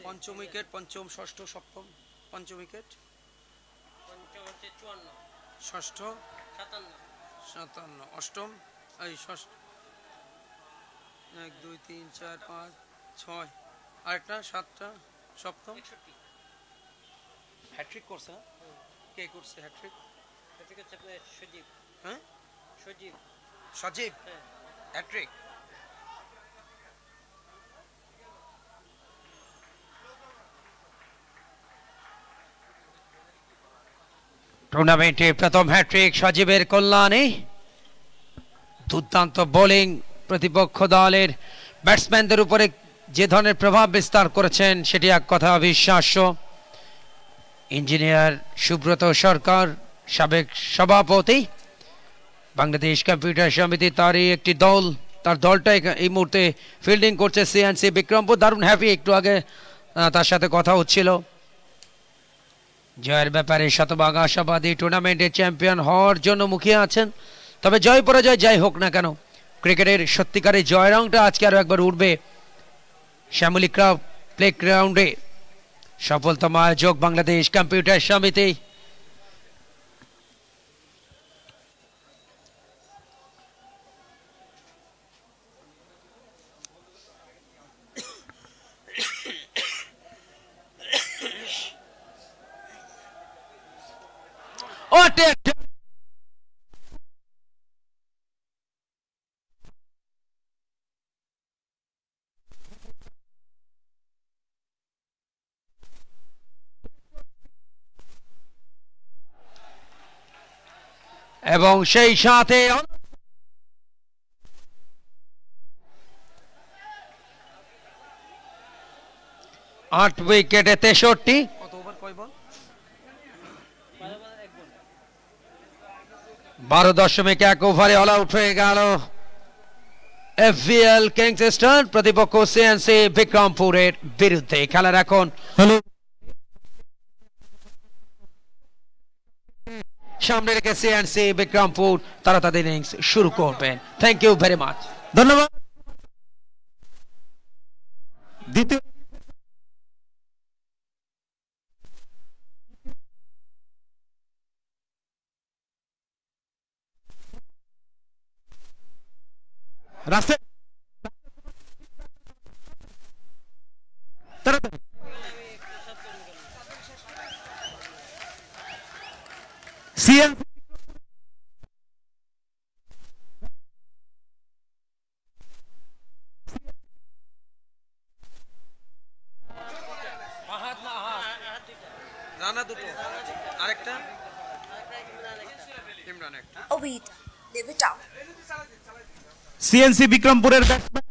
পঞ্চম উইকেট, পঞ্চম, ষষ্ঠ, সপ্তম। পঞ্চম উইকেট, পঞ্চম হচ্ছে 54, ষষ্ঠ 57, 57, অষ্টম এই ষষ্ঠ 1 2 3 4 5 6, আরেকটা 7টা, সপ্তম 61। হ্যাট্রিক করছে না? কে করছে হ্যাট্রিক? ঠিক আছে আপনার সজীব। হ্যাঁ, সজীব। সজীব হ্যাঁ। হ্যাট্রিক। টুর্নামেন্টে প্রথম হ্যাট্রিক সজীবের কল্যাণে। দুর্দান্ত বোলিং, প্রতিপক্ষ দলের ব্যাটসম্যানদের উপরে যে ধরনের প্রভাব বিস্তার করেছেন সেটি এক কথা অবিশ্বাস্য। ইঞ্জিনিয়ার সুব্রত সরকার, সাবেক সভাপতি বাংলাদেশ কম্পিউটার সমিতি, তারই একটি দল, তার দলটা এই মুহূর্তে ফিল্ডিং করছে সিএনসি বিক্রমপুর। দারুণ হ্যাপি, একটু আগে তার সাথে কথা হচ্ছিল। জয়ের ব্যাপারে শতভাগ আশাবাদী, টুর্নামেন্টের চ্যাম্পিয়ন হওয়ার জন্য মুখিয়ে আছেন। তবে জয় পরাজয় যাই হোক না কেন, ক্রিকেটের সত্যিকারের জয় রংটা আজকে আরো একবার উঠবে শ্যামলী ক্লাব প্লে গ্রাউন্ডে। সফলতম আয়োজক বাংলাদেশ কম্পিউটার সমিতি। এবং সেই সাথে 8 উইকেটে 63। কত ওভার কয় বল? 12.1 ওভারে অল আউট হয়ে গেল এফভিএল কিংস্টন প্রতিপক্ষ সিএনসি বিক্রমপুরের বিরুদ্ধে। খেলার এখন হ্যালো সামনে রেখে সিএনসি বিক্রমপুর তারা তাদের ইনিংস শুরু করবেন। Thank you very much. ধন্যবাদ। দ্বিতীয় রাস্তায় তাড়াতাড়ি সিএনসি হাত না হাত, রানা দুটো, আরেকটা ইমরান একটা। Oh wait, leave it out. CNC বিক্রমপুরের ব্যাটসম্যান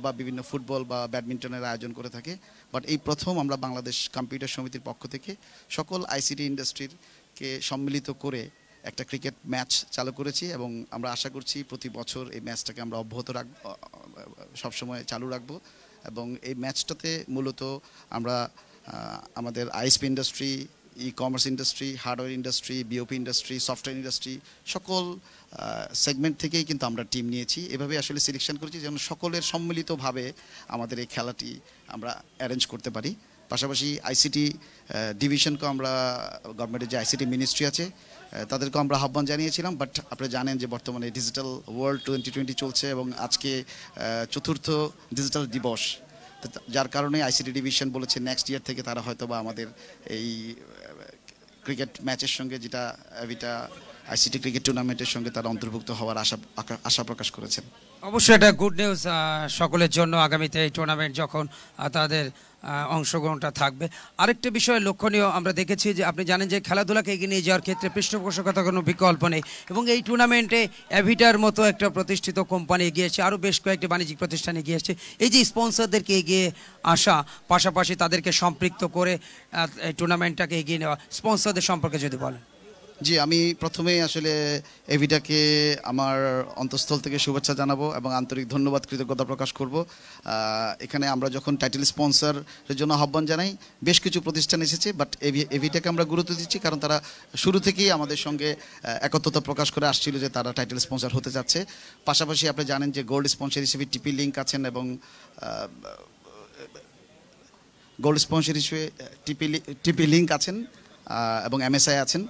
বা বিভিন্ন ফুটবল বা ব্যাডমিন্টনের আয়োজন করে থাকে, বাট এই প্রথম আমরা বাংলাদেশ কম্পিউটার সমিতির পক্ষ থেকে সকল আইসিটি ইন্ডাস্ট্রিকে সম্মিলিত করে একটা ক্রিকেট ম্যাচ চালু করেছি এবং আমরা আশা করছি প্রতি বছর এই ম্যাচটাকে আমরা অব্যাহত রাখব, সবসময় চালু রাখবো। এবং এই ম্যাচটাতে মূলত আমরা আমাদের ISP industry, e commerce industry, hardware industry, BOP industry, software industry সকল সেগমেন্ট থেকেই কিন্তু আমরা টিম নিয়েছি। এভাবে আসলে সিলেকশন করেছি যেন সকলের সম্মিলিতভাবে আমাদের এই খেলাটি আমরা অ্যারেঞ্জ করতে পারি। পাশাপাশি আইসিটি ডিভিশনকেও আমরা, গভর্নমেন্টের যে আইসিটি মিনিস্ট্রি আছে তাদেরকেও আমরা আহ্বান জানিয়েছিলাম, বাট আপনি জানেন যে বর্তমানে ডিজিটাল ওয়ার্ল্ড 2020 চলছে এবং আজকে 4র্থ ডিজিটাল দিবস, যার কারণে আইসিটি ডিভিশন বলেছে নেক্সট ইয়ার থেকে তারা হয়তো বা আমাদের এই ক্রিকেট ম্যাচের সঙ্গে, যেটা এভিটা আইসিটি ক্রিকেট টুর্নামেন্টের সঙ্গে তারা অন্তর্ভুক্ত হওয়ার আশা প্রকাশ করেছেন। অবশ্যই এটা গুড নিউজ সকলের জন্য। আগামীতে এই টুর্নামেন্ট যখন তাদের অংশগ্রহণটা থাকবে। আরেকটা বিষয় লক্ষণীয়, আমরা দেখেছি যে আপনি জানেন যে খেলাধুলাকে এগিয়ে নিয়ে যাওয়ার ক্ষেত্রে পৃষ্ঠপোষকতার কোনো বিকল্প নেই এবং এই টুর্নামেন্টে অ্যাভিটার মতো একটা প্রতিষ্ঠিত কোম্পানি এগিয়ে এসেছে, আরও বেশ কয়েকটি বাণিজ্যিক প্রতিষ্ঠান এগিয়ে এসেছে। এই যে স্পন্সরদেরকে এগিয়ে আসা, পাশাপাশি তাদেরকে সম্পৃক্ত করে এই টুর্নামেন্টটাকে এগিয়ে নেওয়া, স্পন্সরদের সম্পর্কে যদি বলেন। জি, আমি প্রথমেই আসলে এভিটাকে আমার অন্তঃস্থল থেকে শুভেচ্ছা জানাবো এবং আন্তরিক ধন্যবাদ, কৃতজ্ঞতা প্রকাশ করব। এখানে আমরা যখন টাইটেল স্পন্সরের জন্য আহ্বান জানাই, বেশ কিছু প্রতিষ্ঠান এসেছে, বাট এভিটাকে আমরা গুরুত্ব দিচ্ছি কারণ তারা শুরু থেকেই আমাদের সঙ্গে একত্রতা প্রকাশ করে আসছিল যে তারা টাইটেল স্পন্সর হতে যাচ্ছে। পাশাপাশি আপনি জানেন যে গোল্ড স্পন্সর হিসেবে টিপি লিঙ্ক আছেন এবং গোল্ড স্পন্সর হিসেবে টিপি লিঙ্ক আছেন এবং এমএসআই আছেন।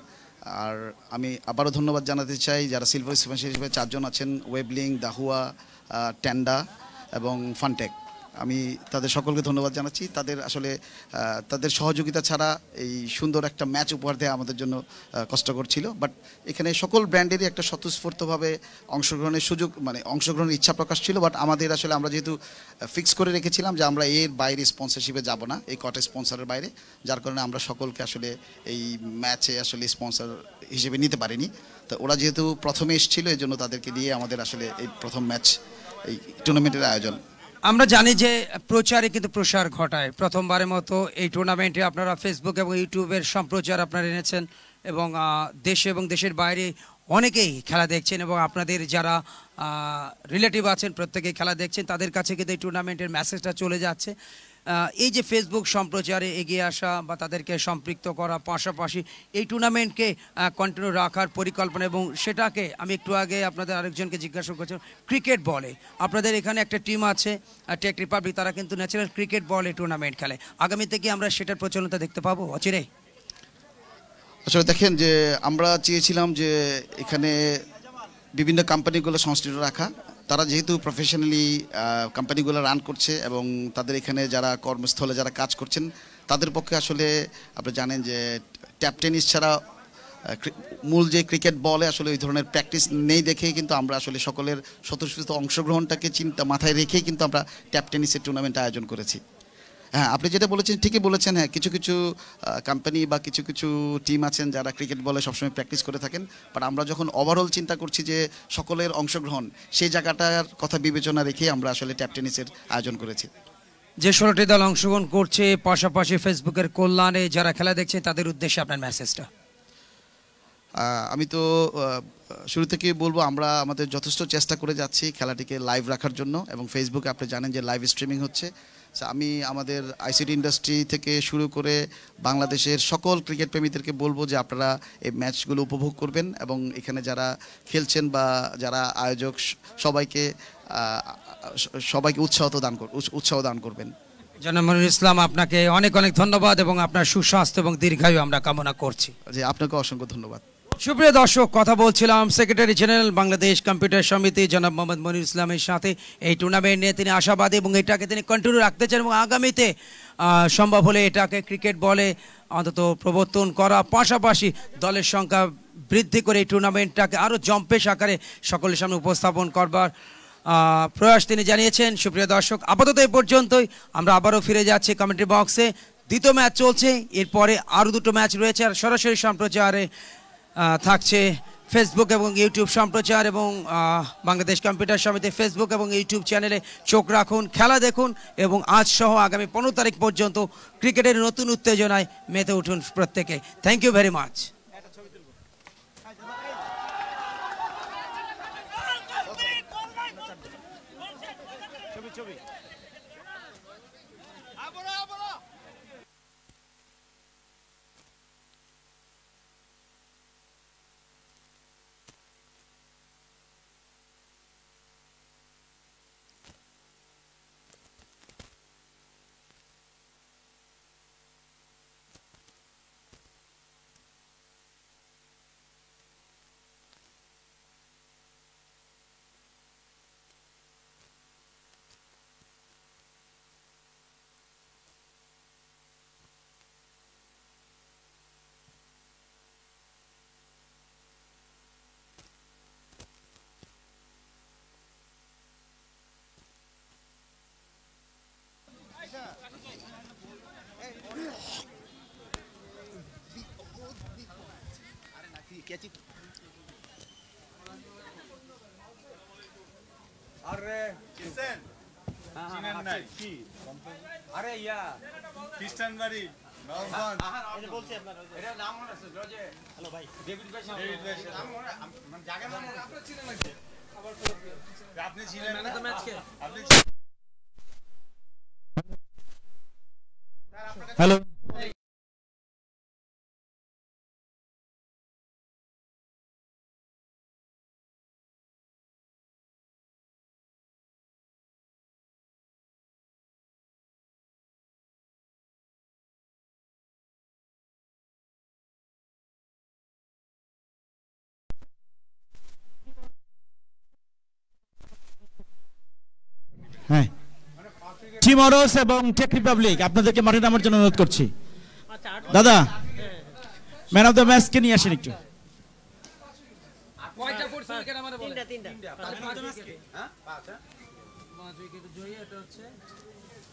আর আমি আবারও ধন্যবাদ জানাতে চাই যারা সিলভার স্পন্সর হিসেবে 4 জন আছেন, ওয়েবলিং, দাহুয়া, ট্যান্ডা এবং ফানটেক। আমি তাদের সকলকে ধন্যবাদ জানাচ্ছি। তাদের আসলে তাদের সহযোগিতা ছাড়া এই সুন্দর একটা ম্যাচ উপহার দেওয়া আমাদের জন্য কষ্টকর ছিল, বাট এখানে সকল ব্র্যান্ডেরই একটা স্বতঃস্ফূর্তভাবে অংশগ্রহণের সুযোগ, মানে অংশগ্রহণের ইচ্ছা প্রকাশ ছিল। বাট আমাদের আসলে আমরা যেহেতু ফিক্স করে রেখেছিলাম যে আমরা এর বাইরে স্পন্সরশিপে যাব না, এই কটা স্পন্সরের বাইরে, যার কারণে আমরা সকলকে আসলে এই ম্যাচে আসলে স্পন্সর হিসেবে নিতে পারিনি। তো ওরা যেহেতু প্রথমে এসেছিল, এই জন্য তাদেরকে দিয়ে আমাদের আসলে এই প্রথম ম্যাচ, এই টুর্নামেন্টের আয়োজন। আমরা জানি যে প্রচারে কিন্তু প্রসার ঘটায়। প্রথমবারের মতো এই টুর্নামেন্টে আপনারা ফেসবুক এবং ইউটিউবের সম্প্রচার আপনারা এনেছেন এবং দেশে এবং দেশের বাইরে অনেকেই খেলা দেখছেন এবং আপনাদের যারা রিলেটিভ আছেন প্রত্যেকেই খেলা দেখছেন, তাদের কাছে কিন্তু এই টুর্নামেন্টের মেসেজটা চলে যাচ্ছে। এই যে ফেসবুক সম্প্রচারে এগিয়ে আসা বা তাদেরকে সম্পৃক্ত করা, পাশাপাশি এই টুর্নামেন্টকে কন্টিনিউ রাখার পরিকল্পনা, এবং সেটাকে আমি একটু আগে আপনাদের আরেকজনকে জিজ্ঞাসা করছিলাম, ক্রিকেট বলে আপনাদের এখানে একটা টিম আছে টেক রিপাবলিক, তারা কিন্তু ন্যাচারাল ক্রিকেট বলে টুর্নামেন্ট খেলে। আগামীতে কি আমরা সেটার প্রচলনতা দেখতে পাবো অচিরেই? আসলে দেখেন যে আমরা চেয়েছিলাম যে এখানে বিভিন্ন কোম্পানিগুলো সংশ্লিষ্ট রাখা। তারা যেহেতু প্রফেশনালি কোম্পানিগুলো রান করছে এবং তাদের এখানে যারা কর্মস্থলে যারা কাজ করছেন, তাদের পক্ষে আসলে আপনি জানেন যে ট্যাপ টেনিস ছাড়া মূল যে ক্রিকেট বলে আসলে ওই ধরনের প্র্যাকটিস নেই দেখেই কিন্তু আমরা আসলে সকলের স্বতঃস্ফূর্ত অংশগ্রহণটাকে মাথায় রেখেই কিন্তু আমরা ট্যাপ টেনিসের টুর্নামেন্ট আয়োজন করেছি। হ্যাঁ, আপনি যেটা বলেছেন ঠিকই বলেছেন। হ্যাঁ, কিছু কিছু কোম্পানি বা কিছু কিছু টিম আছেন যারা ক্রিকেট বলে সবসময় প্র্যাকটিস করে থাকেন, বাট আমরা যখন ওভারঅল চিন্তা করছি যে সকলের অংশগ্রহণ, সেই জায়গাটার কথা বিবেচনা রেখে আমরা আসলে ট্যাপ টেনিসের আয়োজন করেছি। যে 16টি দল অংশগ্রহণ করছে, পাশাপাশি ফেসবুকের কল্যাণে যারা খেলা দেখছে, তাদের উদ্দেশ্যে আপনার মেসেজটা? আমি তো শুরু থেকে বলবো আমরা আমাদের যথেষ্ট চেষ্টা করে যাচ্ছি খেলাটিকে লাইভ রাখার জন্য, এবং ফেসবুকে আপনি জানেন যে লাইভ স্ট্রিমিং হচ্ছে। আমি আমাদের আইসিটি ইন্ডাস্ট্রি থেকে শুরু করে বাংলাদেশের সকল ক্রিকেট প্রেমীদেরকে বলবো যে আপনারা এই ম্যাচগুলো উপভোগ করবেন এবং এখানে যারা খেলছেন বা যারা আয়োজক সবাইকে উৎসাহ দান করবেন। জনাব মনিরুল ইসলাম, আপনাকে অনেক অনেক ধন্যবাদ এবং আপনার সুস্বাস্থ্য এবং দীর্ঘায়ু আমরা কামনা করছি। জি, আপনাকে অসংখ্য ধন্যবাদ। সুপ্রিয় দর্শক, কথা বলছিলাম সেক্রেটারি জেনারেল বাংলাদেশ কম্পিউটার সমিতি জনাব মোহাম্মদ মনিরুল ইসলামের সাথে। এই টুর্নামেন্ট নিয়ে তিনি আশাবাদী এবং এটাকে তিনি কন্টিনিউ রাখতে চান এবং আগামীতে সম্ভব হলে এটাকে ক্রিকেট বলে অন্তত প্রবর্তন করা, পাশাপাশি দলের সংখ্যা বৃদ্ধি করে এই টুর্নামেন্টটাকে আরও জম্পেশ আকারে সকলের সামনে উপস্থাপন করবার প্রয়াস তিনি জানিয়েছেন। সুপ্রিয় দর্শক, আপাতত এই পর্যন্তই। আমরা আবারও ফিরে যাচ্ছি কমেন্ট্রি বক্সে। দ্বিতীয় ম্যাচ চলছে, এরপরে আরও দুটো ম্যাচ রয়েছে আর সরাসরি সম্প্রচারে থাকছে ফেসবুক এবং ইউটিউব সম্প্রচার এবং বাংলাদেশ কম্পিউটার সমিতি ফেসবুক এবং ইউটিউব চ্যানেলে চোখ রাখুন, খেলা দেখুন এবং আজ সহ আগামী 15 তারিখ পর্যন্ত ক্রিকেটের নতুন উত্তেজনায় মেতে উঠুন প্রত্যেকে। Thank you very much. আরে চিনেন নাই কি আরে ইয়া খ্রিস্টান বাড়ি নওগাঁ এই বলছি আপনার এটা নাম মনে আছে যে হ্যালো ভাই ডেভিড ভাই নাম মানে জায়গা নাম আপনি চিনেন নাকি আবার আপনি ছিলেন না তো ম্যাচ কে আপনি হ্যালো হ্যাঁ টিম অরস এবং টেক রিপাবলিক আপনাদেরকে মাঠে নামার জন্য অনুরোধ করছি। দাদা ম্যান অফ দ্য ম্যাচ কে নিয়ে আসেন একটু। কয়টা করছে উইকেট আমারে বলেন? তিনটা তাহলে 5 উইকেট হ্যাঁ 5 উইকেট জয়ী। এটা হচ্ছে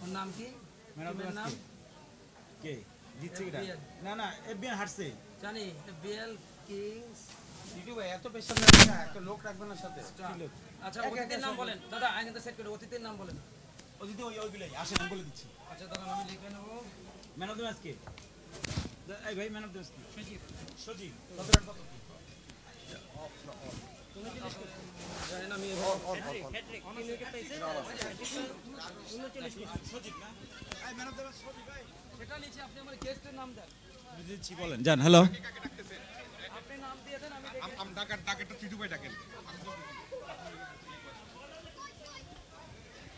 ওর নাম কি? ম্যান অফ দ্য ম্যাচ কে জিতছে কিনা? না না এফবিএন হারছে জানি বিএল কিংস জিতু ভাই এত পেশা না একটা লোক রাখবেন না সাথে আচ্ছা অতিথির নাম বলেন দাদা, আইনে তো সেট করে অতিথির নাম বলেন। অতিথি ওইগুলাই আসেন আমি বলে দিচ্ছি। আচ্ছা দাদা আমি লিখে নেব। ম্যান অফ দ্য ম্যাচ কে? এই ভাই ম্যান অফ দ্য ম্যাচ কি? সজীব। সজীব কত রান কত? তুমি জিজ্ঞেস করছো জানেন আমি হ্যাট্রিক 3 উইকেট পাইছে 39 সজীব না এই ম্যান অফ দ্য ম্যাচ সজীব ভাই সেটা নিচে আপনি আমার গেস্টের নাম দেন। বুঝেছি বলেন জান। হ্যালো আপনি নাম দিয়ে দেন আমি দেখি। আম ডাকাটা টিটু ভাই ডাকেন।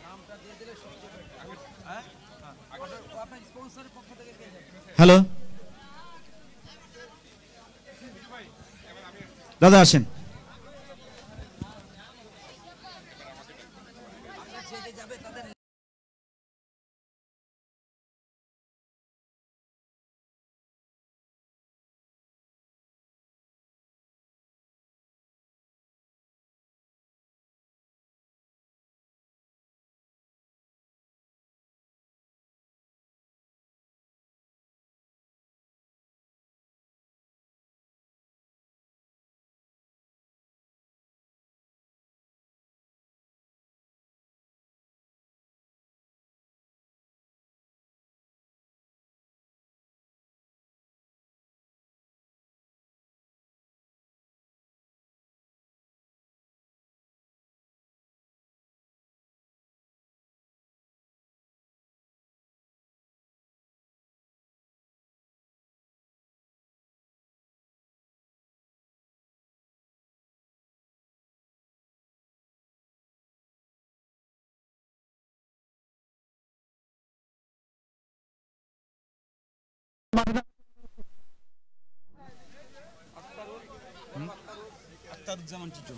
নামটা দিয়ে দিলে সবচেয়ে বেটার। হ্যাঁ আপনার স্পন্সরের পক্ষ থেকে কে যাবে? হ্যালো দাদা আসেন। আপনার যে যাবে তাদের আখতারুজ্জামান টিটু।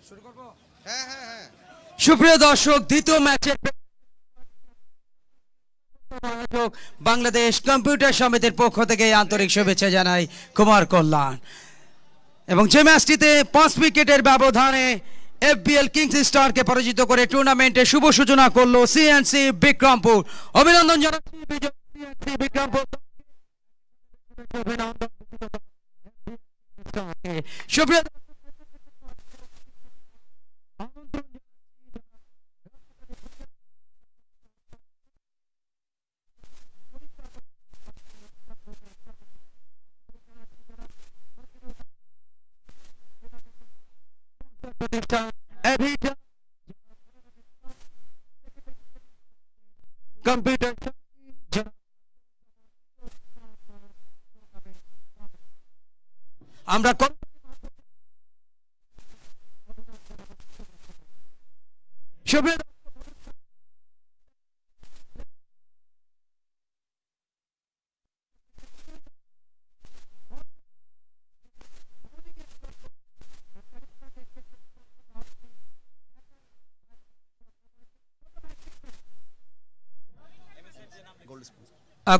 শুরু করব। হ্যাঁ হ্যাঁ হ্যাঁ সুপ্রিয় দর্শক, দ্বিতীয় ম্যাচের দর্শক, বাংলাদেশ কম্পিউটার সমিতির পক্ষ থেকে আন্তরিক শুভেচ্ছা জানাই কুমার কল্যাণ। এবং যে ম্যাচটিতে 5 উইকেটের ব্যবধানে FBL কিংস স্টারকে পরাজিত করে টুর্নামেন্টের শুভ সূচনা করলো CNC বিক্রমপুর। অভিনন্দন জানাচ্ছি বিজয় CNC বিক্রমপুর। সুপ্রিয় প্রতিষ্ঠান এভিটা কম্পিউটার আমরা সুপ্রিয়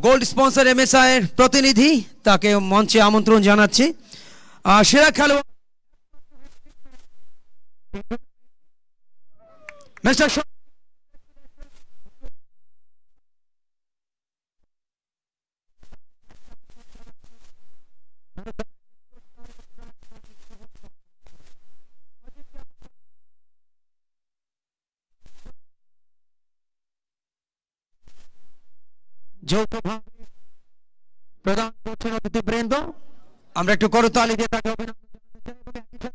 গোল্ড স্পন্সর MSI এর প্রতিনিধি, তাকে মঞ্চে আমন্ত্রণ জানাচ্ছি। সেরা খেলোয়াড় মিস্টার যৌথভাবে প্রদান করছেন অতিথিবৃন্দ। আমরা একটু করতালি দিয়ে তাকে অভিনন্দন জানাতে চাই।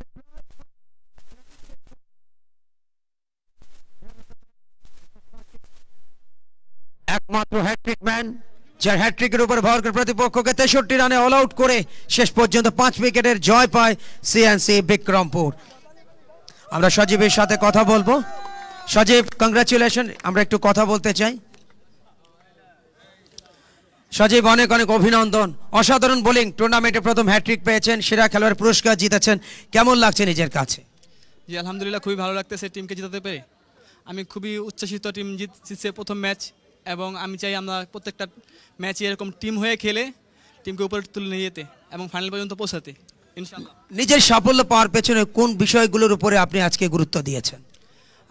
একমাত্র হ্যাট্রিক ম্যান, যার হ্যাট্রিকের উপর ভর করে প্রতিপক্ষকে 63 রানে অল আউট করে শেষ পর্যন্ত 5 উইকেটের জয় পায় CNC বিক্রমপুর। আমরা সজীবের সাথে কথা বলবো। সজীব, কংগ্রাচুলেশন। আমরা একটু কথা বলতে চাই। সজীব, অনেক অনেক অভিনন্দন। অসাধারণ বোলিং, টুর্নামেন্টে প্রথম হ্যাট্রিক পেয়েছেন, সেরা খেলোয়াড় পুরস্কার জিতেছেন, কেমন লাগছে নিজের কাছে? জি আলহামদুলিল্লাহ, খুবই ভালো লাগতেছে টিমকে জিতাতে পেরে। আমি খুবই উচ্ছ্বসিত, টিম জিতছে প্রথম ম্যাচ, এবং আমি চাই আমরা প্রত্যেকটা ম্যাচে এরকম টিম হয়ে খেলে টিমকে উপরে তুলে নিয়ে যেতে এবং ফাইনাল পর্যন্ত পৌঁছাতে ইনশাআল্লাহ। নিজের সাফল্য পাওয়ার পেছনে কোন বিষয়গুলোর উপরে আপনি আজকে গুরুত্ব দিয়েছেন?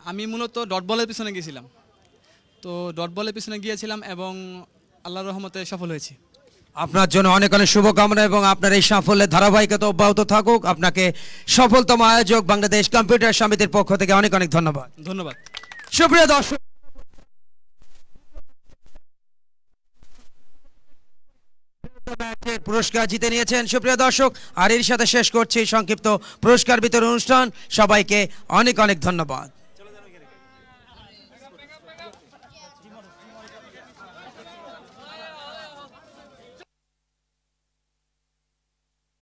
আমি মূলত ডট বলের পিছনে গিয়েছিলাম, তো ডট বলের পিছনে গিয়েছিলাম এবং আল্লাহর রহমতে সফল হয়েছি। আপনার জন্য অনেক অনেক শুভকামনা এবং আপনার এই সাফল্যের ধারাবাহিকতা অব্যাহত থাকুক। আপনাকে সফলতম আয়োজক বাংলাদেশ কম্পিউটার সমিতির পক্ষ থেকে অনেক অনেক ধন্যবাদ। ধন্যবাদ। সুপ্রিয় দর্শক, পুরস্কার জিতে নিয়েছেন সুপ্রিয় দর্শক। আর এর সাথে শেষ করছি সংক্ষিপ্ত পুরস্কার বিতরণ অনুষ্ঠান। সবাইকে অনেক অনেক ধন্যবাদ।